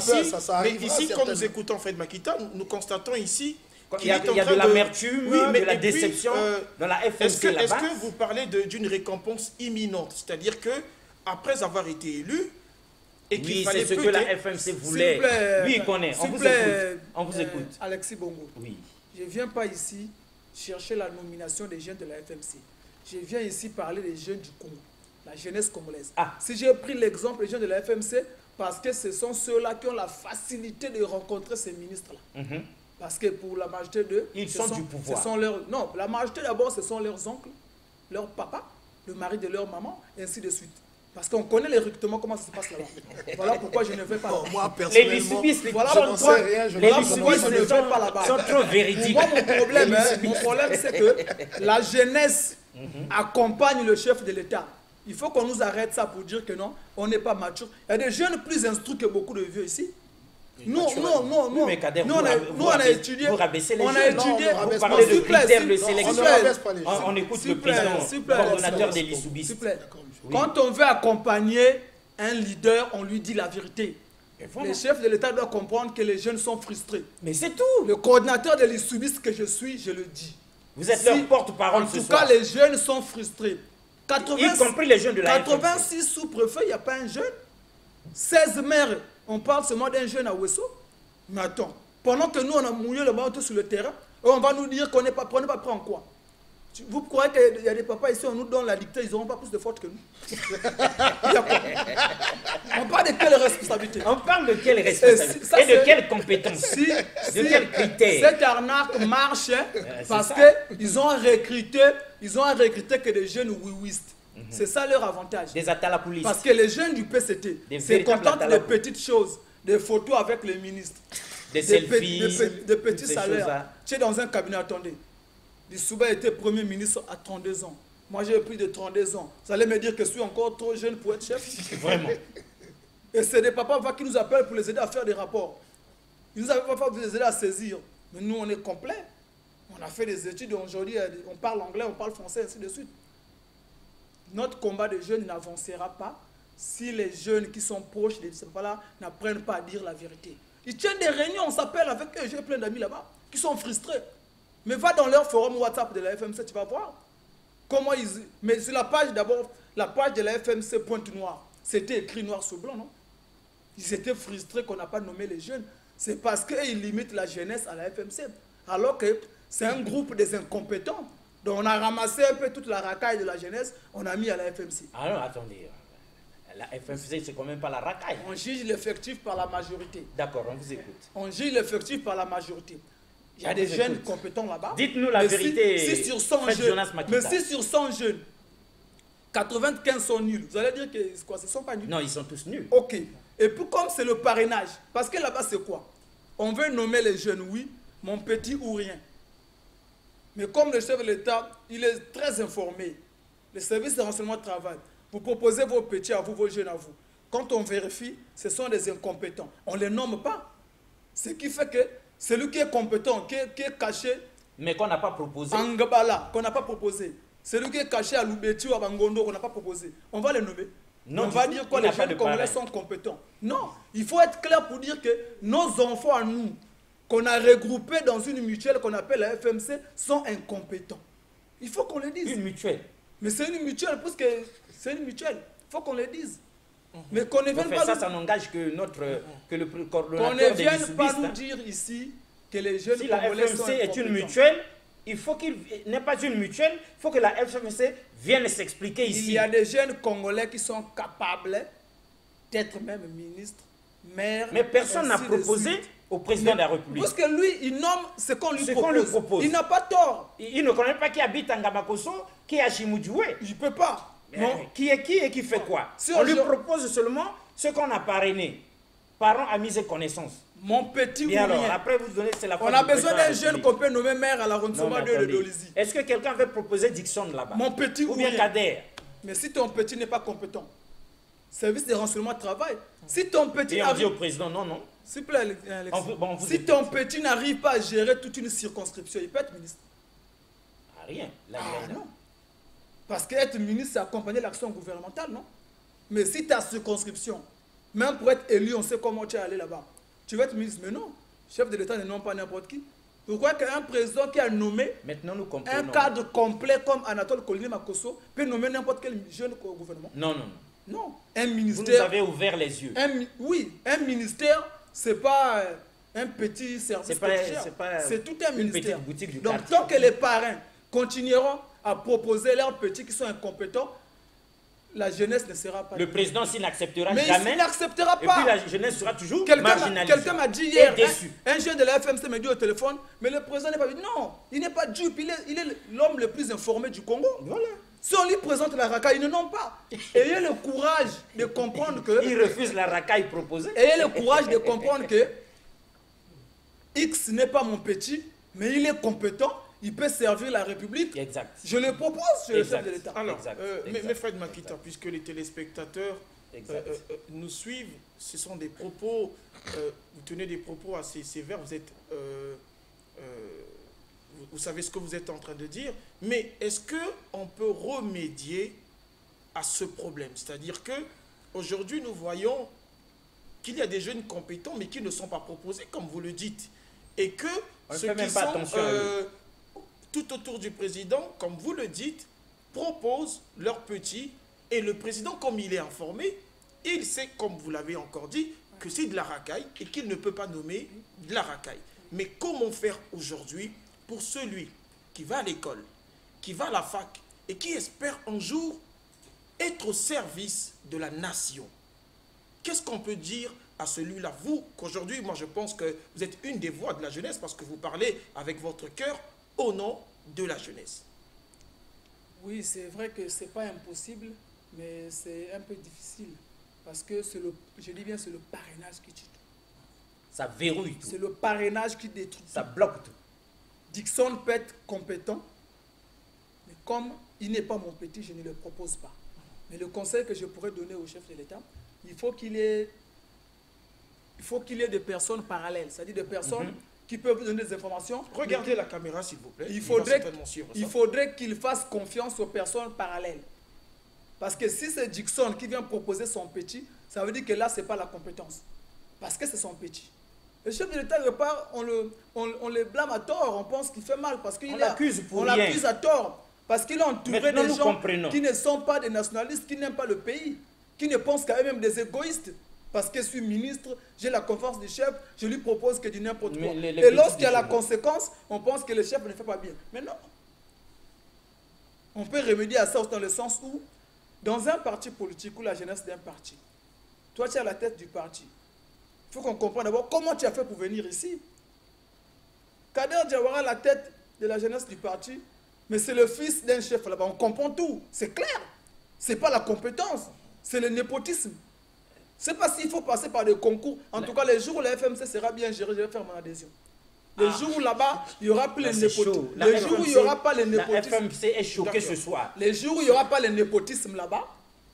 arrive. Mais ici, quand nous écoutons Fred Makita, nous constatons ici qu'il y a de l'amertume, de la déception dans la FMC là-bas. Est-ce que vous parlez d'une récompense imminente? C'est-à-dire que après avoir été élu, et qu'il fallait c'est ce que la FMC voulait. Lui, il connaît. On vous écoute. Alexis Bongo. Oui. Je ne viens pas ici chercher la nomination des jeunes de la FMC. Je viens ici parler des jeunes du Congo, la jeunesse congolaise. Si j'ai pris l'exemple des jeunes de la FMC, parce que ce sont ceux-là qui ont la facilité de rencontrer ces ministres-là. Parce que pour la majorité d'eux, ils sont du pouvoir. Non, la majorité d'abord, ce sont leurs oncles, leurs papas, le mari de leur maman, et ainsi de suite. Parce qu'on connaît les recrutements, comment ça se passe là-bas. Voilà pourquoi je ne vais pas là-bas. Moi, personnellement, les lissubistes, voilà pourquoi je ne vais pas là-bas. Sont trop véridiques. Moi, mon problème, c'est que la jeunesse accompagne le chef de l'État. Il faut qu'on nous arrête ça pour dire que non, on n'est pas mature. Il y a des jeunes plus instruits que beaucoup de vieux ici. Nous, on a étudié. Vous rabaissez les jeunes. On a étudié. Vous parlez de critères de sélection. On écoute le président, coordonnateur des lissoubistes. Quand on veut accompagner un leader, on lui dit la vérité. Le chef de l'État doit comprendre que les jeunes sont frustrés. Mais c'est tout. Le coordinateur des lissoubistes que je suis, je le dis. Vous êtes leur porte-parole ce soir. En tout cas, les jeunes sont frustrés. Y compris les jeunes de la 86 sous-préfets, il n'y a pas un jeune. 16 maires, on parle seulement d'un jeune à Ouesso. Mais attends, pendant que nous, on a mouillé le bâton sur le terrain, on va nous dire qu'on n'est pas prêt en quoi? Vous croyez qu'il y a des papas ici, on nous donne la dictée, ils n'auront pas plus de fautes que nous? On parle de quelle responsabilité? On parle de quelle responsabilité? Et de quelle compétence? De quels critères? Cette arnaque marche parce qu'ils ont recruté que des jeunes oui-ouistes. C'est ça leur avantage. Des atalapolices. Parce que les jeunes du PCT se contentent de petites choses, des photos avec les ministres, des selfies, des petits salaires. Tu es dans un cabinet, attendez. Lissouba était Premier ministre à 32 ans. Moi, j'ai plus de 32 ans. Vous allez me dire que je suis encore trop jeune pour être chef? Vraiment. Et c'est des papas qui nous appellent pour les aider à faire des rapports. Ils nous appellent pour les aider à saisir. Mais nous, on est complet. On a fait des études. Aujourd'hui, on parle anglais, on parle français, ainsi de suite. Notre combat de jeunes n'avancera pas si les jeunes qui sont proches de ces papas-là n'apprennent pas à dire la vérité. Ils tiennent des réunions, on s'appelle avec eux. J'ai plein d'amis là-bas qui sont frustrés. Mais va dans leur forum WhatsApp de la FMC, tu vas voir comment ils... Mais sur la page d'abord, la page de la FMC Pointe-Noire, c'était écrit noir sur blanc, non? Ils étaient frustrés qu'on n'a pas nommé les jeunes. C'est parce qu'ils limitent la jeunesse à la FMC. Alors que c'est un groupe des incompétents. Donc on a ramassé un peu toute la racaille de la jeunesse, on a mis à la FMC. Ah non, attendez. La FMC, c'est quand même pas la racaille. On juge l'effectif par la majorité. D'accord, on vous écoute. On juge l'effectif par la majorité. Il y a des jeunes compétents là-bas. Dites-nous la vérité. Si sur 100 jeunes, mais si sur 100 jeunes, 95 sont nuls. Vous allez dire que quoi, ce ne sont pas nuls? Non, ils sont tous nuls. Ok. Et puis comme c'est le parrainage, parce que là-bas c'est quoi? On veut nommer les jeunes, oui, mon petit ou rien. Mais comme le chef de l'État, il est très informé, les services de renseignement travaillent. Vous proposez vos petits à vous, vos jeunes à vous. Quand on vérifie, ce sont des incompétents. On ne les nomme pas. Ce qui fait que celui qui est compétent, qui est caché... Mais qu'on n'a pas proposé. En Ngabala, qu'on n'a pas proposé. Celui qui est caché à Loubeti ou à Bangondo, qu'on n'a pas proposé. On va les nommer. Non, on va dire que les jeunes Congolais sont compétents. Non, il faut être clair pour dire que nos enfants à nous, qu'on a regroupés dans une mutuelle qu'on appelle la FMC, sont incompétents. Il faut qu'on le dise. Une mutuelle. Mais c'est une mutuelle, parce que c'est une mutuelle. Il faut qu'on le dise. Mais qu'on ne vienne pas ça n'engage que le coordonnateur. Qu'on ne vienne pas nous dire ici que les jeunes si Congolais sont incompétents. Si la FMC est une mutuelle, il faut qu'il n'est pas une mutuelle, il faut que la FMC vienne s'expliquer ici. Il y a des jeunes Congolais qui sont capables d'être même ministres, maires. Mais personne n'a proposé au président de la République. Parce que lui, il nomme ce qu'on lui propose. Il n'a pas tort. Il ne connaît pas qui habite en Ngamakoso, qui est à Chimudjoué. Je ne peux pas. Non. Qui est qui et qui fait quoi? Si on lui propose seulement ce qu'on a parrainé. Parents à mise connaissance. Mon petit bien alors, après vous donnez, c'est la on a besoin d'un jeune qu'on peut nommer maire à l'arrondissement de Dolizy. Est-ce que quelqu'un veut proposer Dixon là-bas? Mon petit ou bien Kader? Mais si ton petit n'est pas compétent, service de renseignement travaille. Si ton petit et on dit au président non, non. S'il vous plaît, si ton petit n'arrive pas à gérer toute une circonscription, il peut être ministre. Ah, rien. Là, non. Parce qu'être ministre, c'est accompagner l'action gouvernementale, non? Mais si ta circonscription, même pour être élu, on sait comment tu es allé là-bas. Tu vas être ministre, mais non. Chef de l'État ne nomme pas n'importe qui. Pourquoi qu'un président qui a nommé un cadre complet comme Anatole Kolini Makosso peut nommer n'importe quel jeune au gouvernement? Non, non, non. Non. Un ministère... Vous nous avez ouvert les yeux. Oui, un ministère, ce n'est pas un petit service. C'est tout un ministère. Petite boutique du Donc, quartier. tant que les parrains continueront à proposer leurs petits qui sont incompétents, la jeunesse ne sera pas... Le président, s'il n'acceptera jamais... Mais il n'acceptera pas. Et puis la jeunesse sera toujours marginalisée. Quelqu'un m'a dit hier, un jeune de la FMC m'a dit au téléphone, mais le président n'est pas... Non, il n'est pas dupe, il est l'homme le plus informé du Congo. Voilà. Si on lui présente la racaille, il ne nomme pas. Ayez le courage de comprendre que... Il refuse la racaille proposée. Ayez le courage de comprendre que X n'est pas mon petit, mais il est compétent. Il peut servir la République. Exact. Je le propose, je le chef de l'État. Alors, mais Fred Makita, puisque les téléspectateurs nous suivent, ce sont des propos, vous tenez des propos assez sévères, vous êtes, vous savez ce que vous êtes en train de dire, mais est-ce qu'on peut remédier à ce problème? C'est-à-dire qu'aujourd'hui, nous voyons qu'il y a des jeunes compétents, mais qui ne sont pas proposés, comme vous le dites, et que ceux qui sont... tout autour du président, comme vous le dites, proposent leurs petits. Et le président, comme il est informé, il sait, comme vous l'avez encore dit, que c'est de la racaille et qu'il ne peut pas nommer de la racaille. Mais comment faire aujourd'hui pour celui qui va à l'école, qui va à la fac et qui espère un jour être au service de la nation? Qu'est-ce qu'on peut dire à celui-là? Vous, qu'aujourd'hui, moi je pense que vous êtes une des voix de la jeunesse parce que vous parlez avec votre cœur au nom de la jeunesse. Oui, c'est vrai que ce n'est pas impossible, mais c'est un peu difficile. Parce que, je dis bien, c'est le parrainage qui tue tout. Ça verrouille tout. C'est le parrainage qui détruit tout. Ça bloque tout. Dixon peut être compétent, mais comme il n'est pas mon petit, je ne le propose pas. Mais le conseil que je pourrais donner au chef de l'État, il faut qu'il ait des personnes parallèles, c'est-à-dire des personnes qui peuvent vous donner des informations. Regardez la caméra, s'il vous plaît. Il faudrait qu'il fasse confiance aux personnes parallèles. Parce que si c'est Dixon qui vient proposer son petit, ça veut dire que là, ce n'est pas la compétence. Parce que c'est son petit. Le chef de l'État repart, on le blâme à tort, on pense qu'il fait mal. Parce qu'on l'accuse pour rien. On l'accuse à tort. Parce qu'il est entouré de gens qui ne sont pas des nationalistes, qui n'aiment pas le pays, qui ne pensent qu'à eux-mêmes des égoïstes. Parce que je suis ministre, j'ai la confiance du chef, je lui propose que du n'importe quoi. Et lorsqu'il y a la conséquence, on pense que le chef ne fait pas bien. Mais non. On peut remédier à ça dans le sens où, dans un parti politique ou la jeunesse d'un parti, toi tu es à la tête du parti. Il faut qu'on comprenne d'abord comment tu as fait pour venir ici. Kader Diawara à la tête de la jeunesse du parti, mais c'est le fils d'un chef là-bas. On comprend tout, c'est clair. Ce n'est pas la compétence, c'est le népotisme. Ce n'est pas s'il faut passer par des concours. En tout cas, les jours où la FMC sera bien gérée, je vais faire mon adhésion. Les jours où là-bas, il n'y aura plus les népotismes. Les jours où il n'y aura pas les népotismes. La FMC est choquée ce soir. Les jours où il n'y aura pas les népotismes là-bas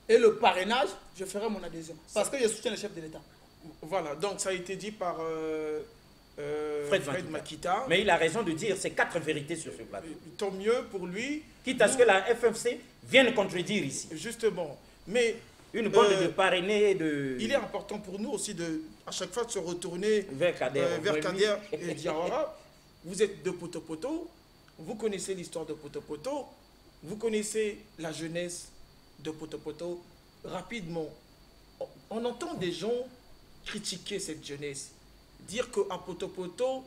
et le parrainage, je ferai mon adhésion. Parce que je soutiens le chef de l'État. Voilà, donc ça a été dit par Fred Makita. Mais il a raison de dire ces 4 vérités sur ce plateau. Tant mieux pour lui. Quitte à ce que la FMC vienne contredire ici. Justement. Mais une bande de parrainés de... Il est important pour nous aussi de, à chaque fois de se retourner vers Kader et Diawara. Vous êtes de Poto-Poto, vous connaissez l'histoire de Poto-Poto, vous connaissez la jeunesse de Poto-Poto. Rapidement, on entend des gens critiquer cette jeunesse, dire qu'à Poto-Poto,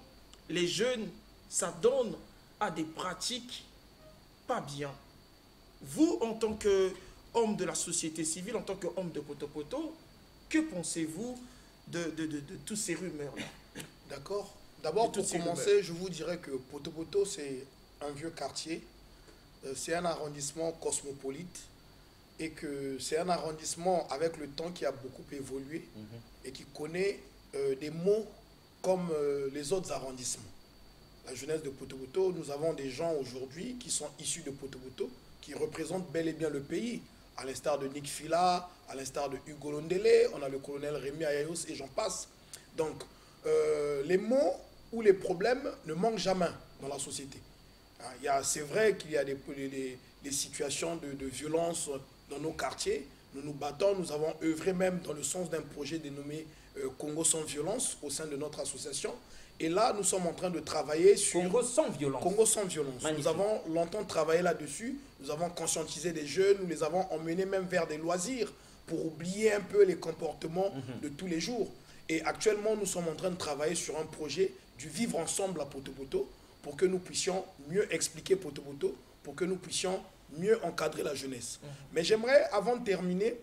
les jeunes s'adonnent à des pratiques pas bien. Vous, en tant qu'homme de la société civile, en tant qu'homme de Poto-Poto, que pensez-vous de toutes ces rumeurs-là? D'accord. D'abord, pour commencer, je vous dirais que Poto-Poto, c'est un vieux quartier. C'est un arrondissement cosmopolite. Et que c'est un arrondissement avec le temps qui a beaucoup évolué et qui connaît des mots comme les autres arrondissements. La jeunesse de Poto-Poto, nous avons des gens aujourd'hui qui sont issus de Poto-Poto, qui représentent bel et bien le pays, à l'instar de Nick Fila, à l'instar de Hugo Londele, on a le colonel Rémi Ayayos et j'en passe. Donc, les mots ou les problèmes ne manquent jamais dans la société. C'est vrai qu'il y a des situations de violence dans nos quartiers. Nous nous battons, nous avons œuvré même dans le sens d'un projet dénommé Congo sans violence au sein de notre association. Et là, nous sommes en train de travailler sur... Congo sans violence. Congo sans violence. Magnifique. Nous avons longtemps travaillé là-dessus. Nous avons conscientisé des jeunes. Nous les avons emmenés même vers des loisirs pour oublier un peu les comportements de tous les jours. Et actuellement, nous sommes en train de travailler sur un projet du vivre ensemble à Poto-Poto pour que nous puissions mieux expliquer Poto-Poto, pour que nous puissions mieux encadrer la jeunesse. Mais j'aimerais, avant de terminer,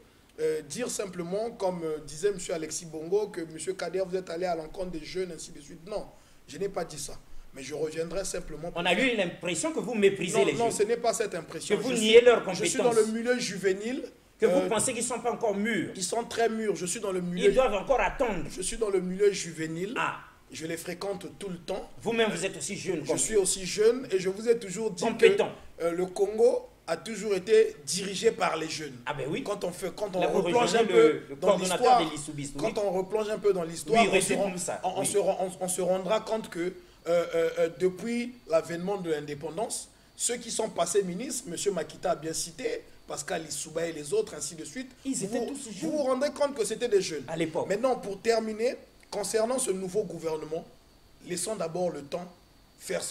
dire simplement, comme disait M. Alexis Bongo, que M. Kader, vous êtes allé à l'encontre des jeunes, ainsi de suite. Non, je n'ai pas dit ça. Mais je reviendrai simplement... On a eu l'impression que vous méprisez les jeunes. Non, ce n'est pas cette impression. Que vous niez leurs compétences. Je suis dans le milieu juvénile. Que vous pensez qu'ils ne sont pas encore mûrs. Ils sont très mûrs. Je suis dans le milieu... Ils doivent encore attendre. Je suis dans le milieu juvénile. Ah. Je les fréquente tout le temps. Vous-même, vous êtes aussi jeune. Je suis aussi jeune et je vous ai toujours dit que le Congo a toujours été dirigé par les jeunes. Ah ben oui. Quand on replonge un peu dans l'histoire, quand on replonge un peu dans l'histoire, on se rendra compte que depuis l'avènement de l'indépendance, ceux qui sont passés ministres, M. Makita a bien cité, Pascal Issouba et les autres, ainsi de suite, vous vous rendez compte que c'était des jeunes. À l'époque. Maintenant, pour terminer, concernant ce nouveau gouvernement, laissons d'abord le temps faire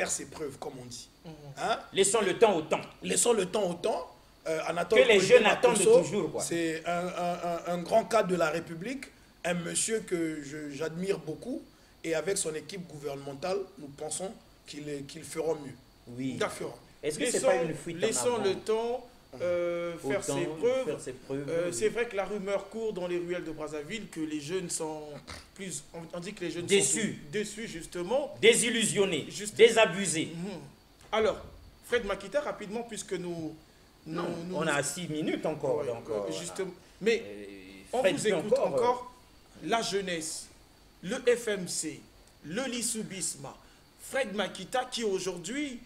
ses preuves, comme on dit. Hein? Laissons le temps au temps. Laissons le temps au temps. Que les jeunes attendent toujours. C'est un grand cadre de la République, un monsieur que j'admire beaucoup, et avec son équipe gouvernementale, nous pensons qu'ils feront mieux. Oui. D'accord. Est-ce que c'est pas une fuite en avant? Laissons le temps faire ses preuves. C'est vrai que la rumeur court dans les ruelles de Brazzaville que les jeunes sont plus... On dit que les jeunes déçus. sont déçus, justement. Désillusionnés, désabusés. Alors, Fred Makita, rapidement, puisque on a 6 minutes encore. Ouais, donc, justement. Mais on vous écoute encore. La jeunesse, le FMC, le Lissoubisma, Fred Makita qui aujourd'hui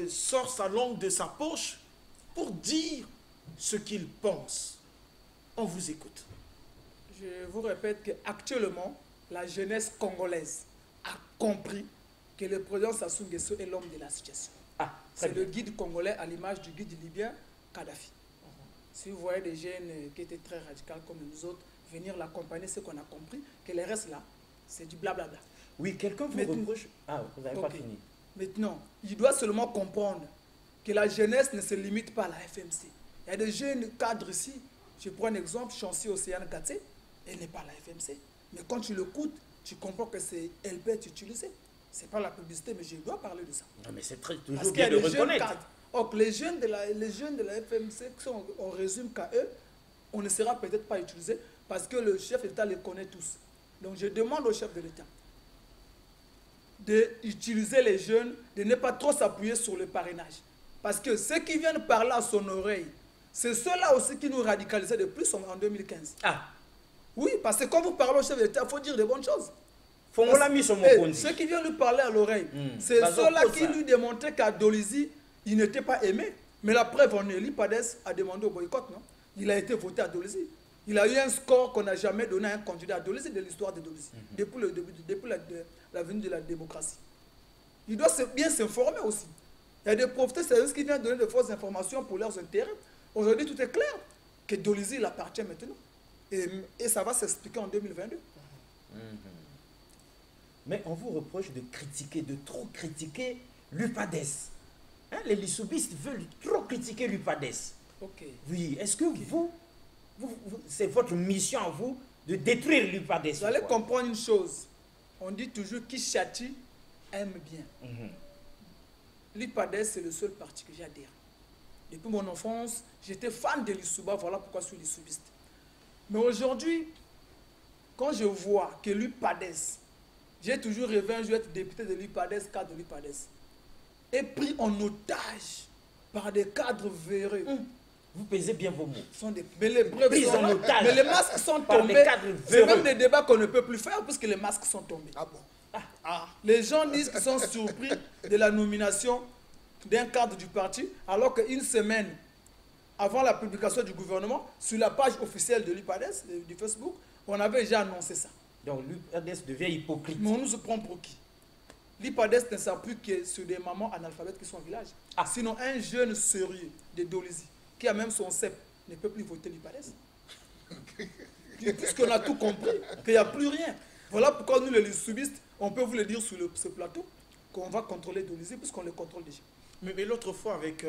sort sa langue de sa poche pour dire ce qu'il pense. On vous écoute. Je vous répète qu'actuellement, la jeunesse congolaise a compris que le président Sassou Nguesso est l'homme de la situation. C'est le guide congolais à l'image du guide libyen Kadhafi. Si vous voyez des jeunes qui étaient très radicaux comme nous autres venir l'accompagner, c'est qu'on a compris que le reste là, c'est du blablabla. Oui, quelqu'un vous reproche... Ah, vous n'avez pas fini. Maintenant, il doit seulement comprendre que la jeunesse ne se limite pas à la FMC. Il y a des jeunes cadres ici. Je prends un exemple, Chancy Océane Gatsé, elle n'est pas à la FMC. Mais quand tu l'écoutes, tu comprends que c'est LP utilisé. Ce n'est pas la publicité, mais je dois parler de ça. Non, mais c'est toujours bien de reconnaître. Or, les jeunes de la FMC, on résume qu'à eux, on ne sera peut-être pas utilisé parce que le chef d'État les connaît tous. Donc, je demande au chef de l'État d'utiliser les jeunes, de ne pas trop s'appuyer sur le parrainage. Parce que ceux qui viennent parler à son oreille, C'est ceux-là aussi qui nous radicalisaient de plus en 2015. Ah. Oui, parce que quand vous parlez au chef de l'État, il faut dire des bonnes choses. Ceux qui viennent lui parler à l'oreille, c'est ceux-là qui lui démontraient qu'à Dolisie, il n'était pas aimé. Mais la preuve en est, l'IPADES a demandé au boycott, non? Il a été voté à Dolisie. Il a eu un score qu'on n'a jamais donné à un candidat à Dolisie de l'histoire de Dolisie, depuis la venue de la démocratie. Il doit bien s'informer aussi. Il y a des professeurs qui viennent donner de fausses informations pour leurs intérêts. Aujourd'hui, tout est clair que Dolisie, il appartient maintenant. Et ça va s'expliquer en 2022. Mais on vous reproche de critiquer, de trop critiquer l'UPADES. Hein, les lissoubistes veulent trop critiquer l'UPADES. Okay. Oui, est-ce que vous c'est votre mission à vous de détruire l'UPADES? Vous allez comprendre une chose. On dit toujours qui châtie aime bien. L'UPADES, c'est le seul parti que j'adhère. Depuis mon enfance, j'étais fan de l'Issouba, voilà pourquoi je suis lissoubiste. Mais aujourd'hui, quand je vois que l'UPADES, j'ai toujours rêvé un jour être député de l'UPADES, cadre de l'UPADES, est pris en otage par des cadres véreux. Vous pesez bien vos mots. Mais les masques sont tombés. C'est même des débats qu'on ne peut plus faire puisque les masques sont tombés. Ah bon? Les gens disent qu'ils sont surpris de la nomination d'un cadre du parti, alors qu'une semaine avant la publication du gouvernement, sur la page officielle de l'UPADES, du Facebook, on avait déjà annoncé ça. Donc l'UPADES devient hypocrite. Mais on nous prend pour qui? L'UPADES ne s'appuie que sur des mamans analphabètes qui sont au village. Sinon, un jeune sérieux de Dolisie, qui a même son CEP, ne peut plus voter l'UPADES. Puisqu'on a tout compris, qu'il n'y a plus rien. Voilà pourquoi nous, les lissoubistes, on peut vous le dire sur ce plateau, qu'on va contrôler Dolisie, puisqu'on le contrôle déjà. Mais l'autre fois, avec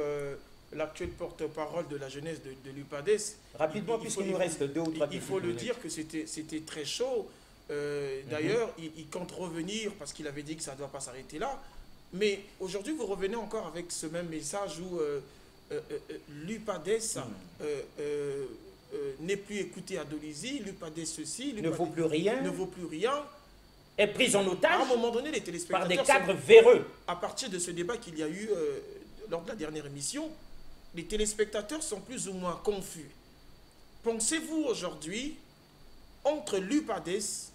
l'actuel porte-parole de la jeunesse de l'UPADES... Rapidement, puisqu'il nous reste 2 ou 3 il faut le dire que c'était très chaud. D'ailleurs, il compte revenir, parce qu'il avait dit que ça ne doit pas s'arrêter là. Mais aujourd'hui, vous revenez encore avec ce même message où l'UPADES n'est plus écouté à Dolisie, l'UPADES ceci, ne vaut plus rien. Ne vaut plus rien. Est prise en otage à un moment donné, les téléspectateurs par des cadres véreux. À partir de ce débat qu'il y a eu lors de la dernière émission, les téléspectateurs sont plus ou moins confus. Pensez-vous aujourd'hui, entre l'UPADES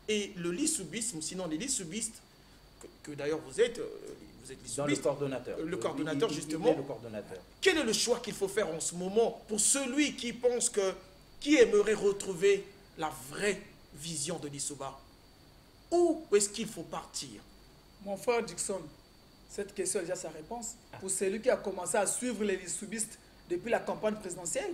et le lissoubisme, sinon les lissoubistes, que d'ailleurs vous êtes lissoubiste, dans le coordonnateur. Le coordonnateur, justement. Le coordonnateur. Quel est le choix qu'il faut faire en ce moment pour celui qui pense qui aimerait retrouver la vraie vision de l'Issouba? Où est-ce qu'il faut partir? Mon frère Dixon, cette question a déjà sa réponse. Pour celui qui a commencé à suivre les lissoubistes depuis la campagne présidentielle,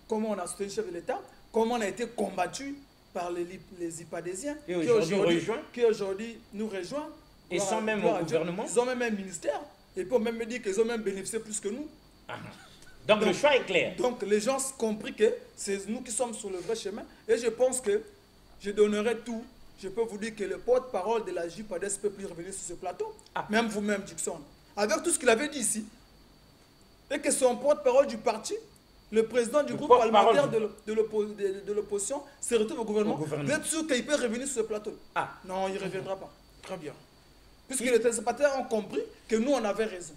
comment on a soutenu le chef de l'État, comment on a été combattu par les IPADésiens, qui aujourd'hui nous rejoignent. Et sans même au gouvernement. Ils ont même un ministère. Et puis on même me dit qu'ils ont même bénéficié plus que nous. Donc le choix est clair. Donc les gens ont compris que c'est nous qui sommes sur le vrai chemin. Et je pense que je donnerai tout. Je peux vous dire que le porte-parole de la JPADES ne peut plus revenir sur ce plateau. Même vous-même, Dixon. Avec tout ce qu'il avait dit ici. Et que son porte-parole du parti, le président du groupe parlementaire de l'opposition, se retrouve au gouvernement. Vous êtes sûr qu'il peut revenir sur ce plateau? Non, il ne reviendra pas. Très bien. Puisque les téléspectateurs ont compris que nous, on avait raison.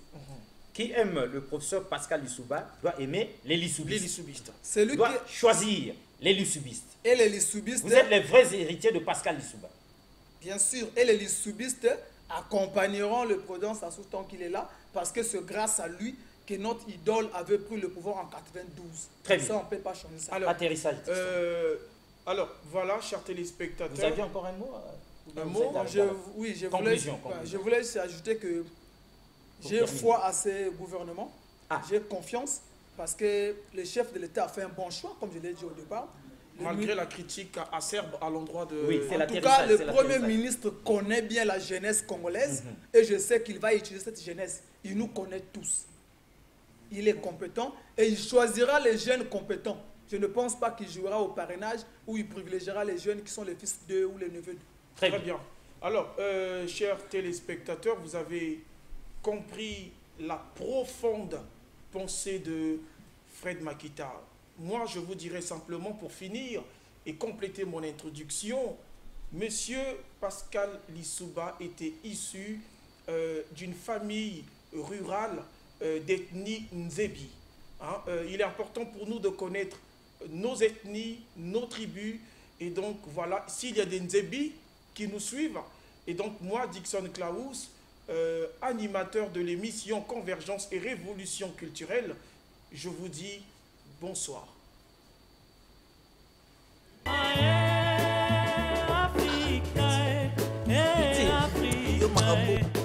Qui aime le professeur Pascal Lissouba doit aimer les lissoubistes. Les lissoubistes. Celui doit choisir les lissoubistes. Et les lissoubistes... Vous êtes les vrais héritiers de Pascal Lissouba. Bien sûr. Et les lissoubistes accompagneront le président Sassou tant qu'il est là, parce que c'est grâce à lui que notre idole avait pris le pouvoir en 92. Très bien. Ça, on ne peut pas changer ça. Alors, atterrissage. Alors, voilà, chers téléspectateurs. Vous aviez encore un mot? Un mot? Oui, je voulais ajouter que j'ai foi à ces gouvernements. J'ai confiance parce que le chef de l'État a fait un bon choix, comme je l'ai dit au départ. Malgré la critique acerbe à l'endroit de... Oui, en tout cas, le Premier ministre connaît bien la jeunesse congolaise et je sais qu'il va utiliser cette jeunesse. Il nous connaît tous. Il est compétent et il choisira les jeunes compétents. Je ne pense pas qu'il jouera au parrainage ou il privilégiera les jeunes qui sont les fils d'eux ou les neveux d'eux. Très bien. Alors, chers téléspectateurs, vous avez compris la profonde pensée de Fred Makita. Moi, je vous dirais simplement pour finir et compléter mon introduction, Monsieur Pascal Lissouba était issu d'une famille rurale d'ethnie Nzebi. Hein, il est important pour nous de connaître nos ethnies, nos tribus. Et donc, voilà, s'il y a des Nzebi qui nous suivent, et donc moi, Dickson Klaus, animateur de l'émission Convergence et Révolution culturelle, je vous dis bonsoir. Afrique,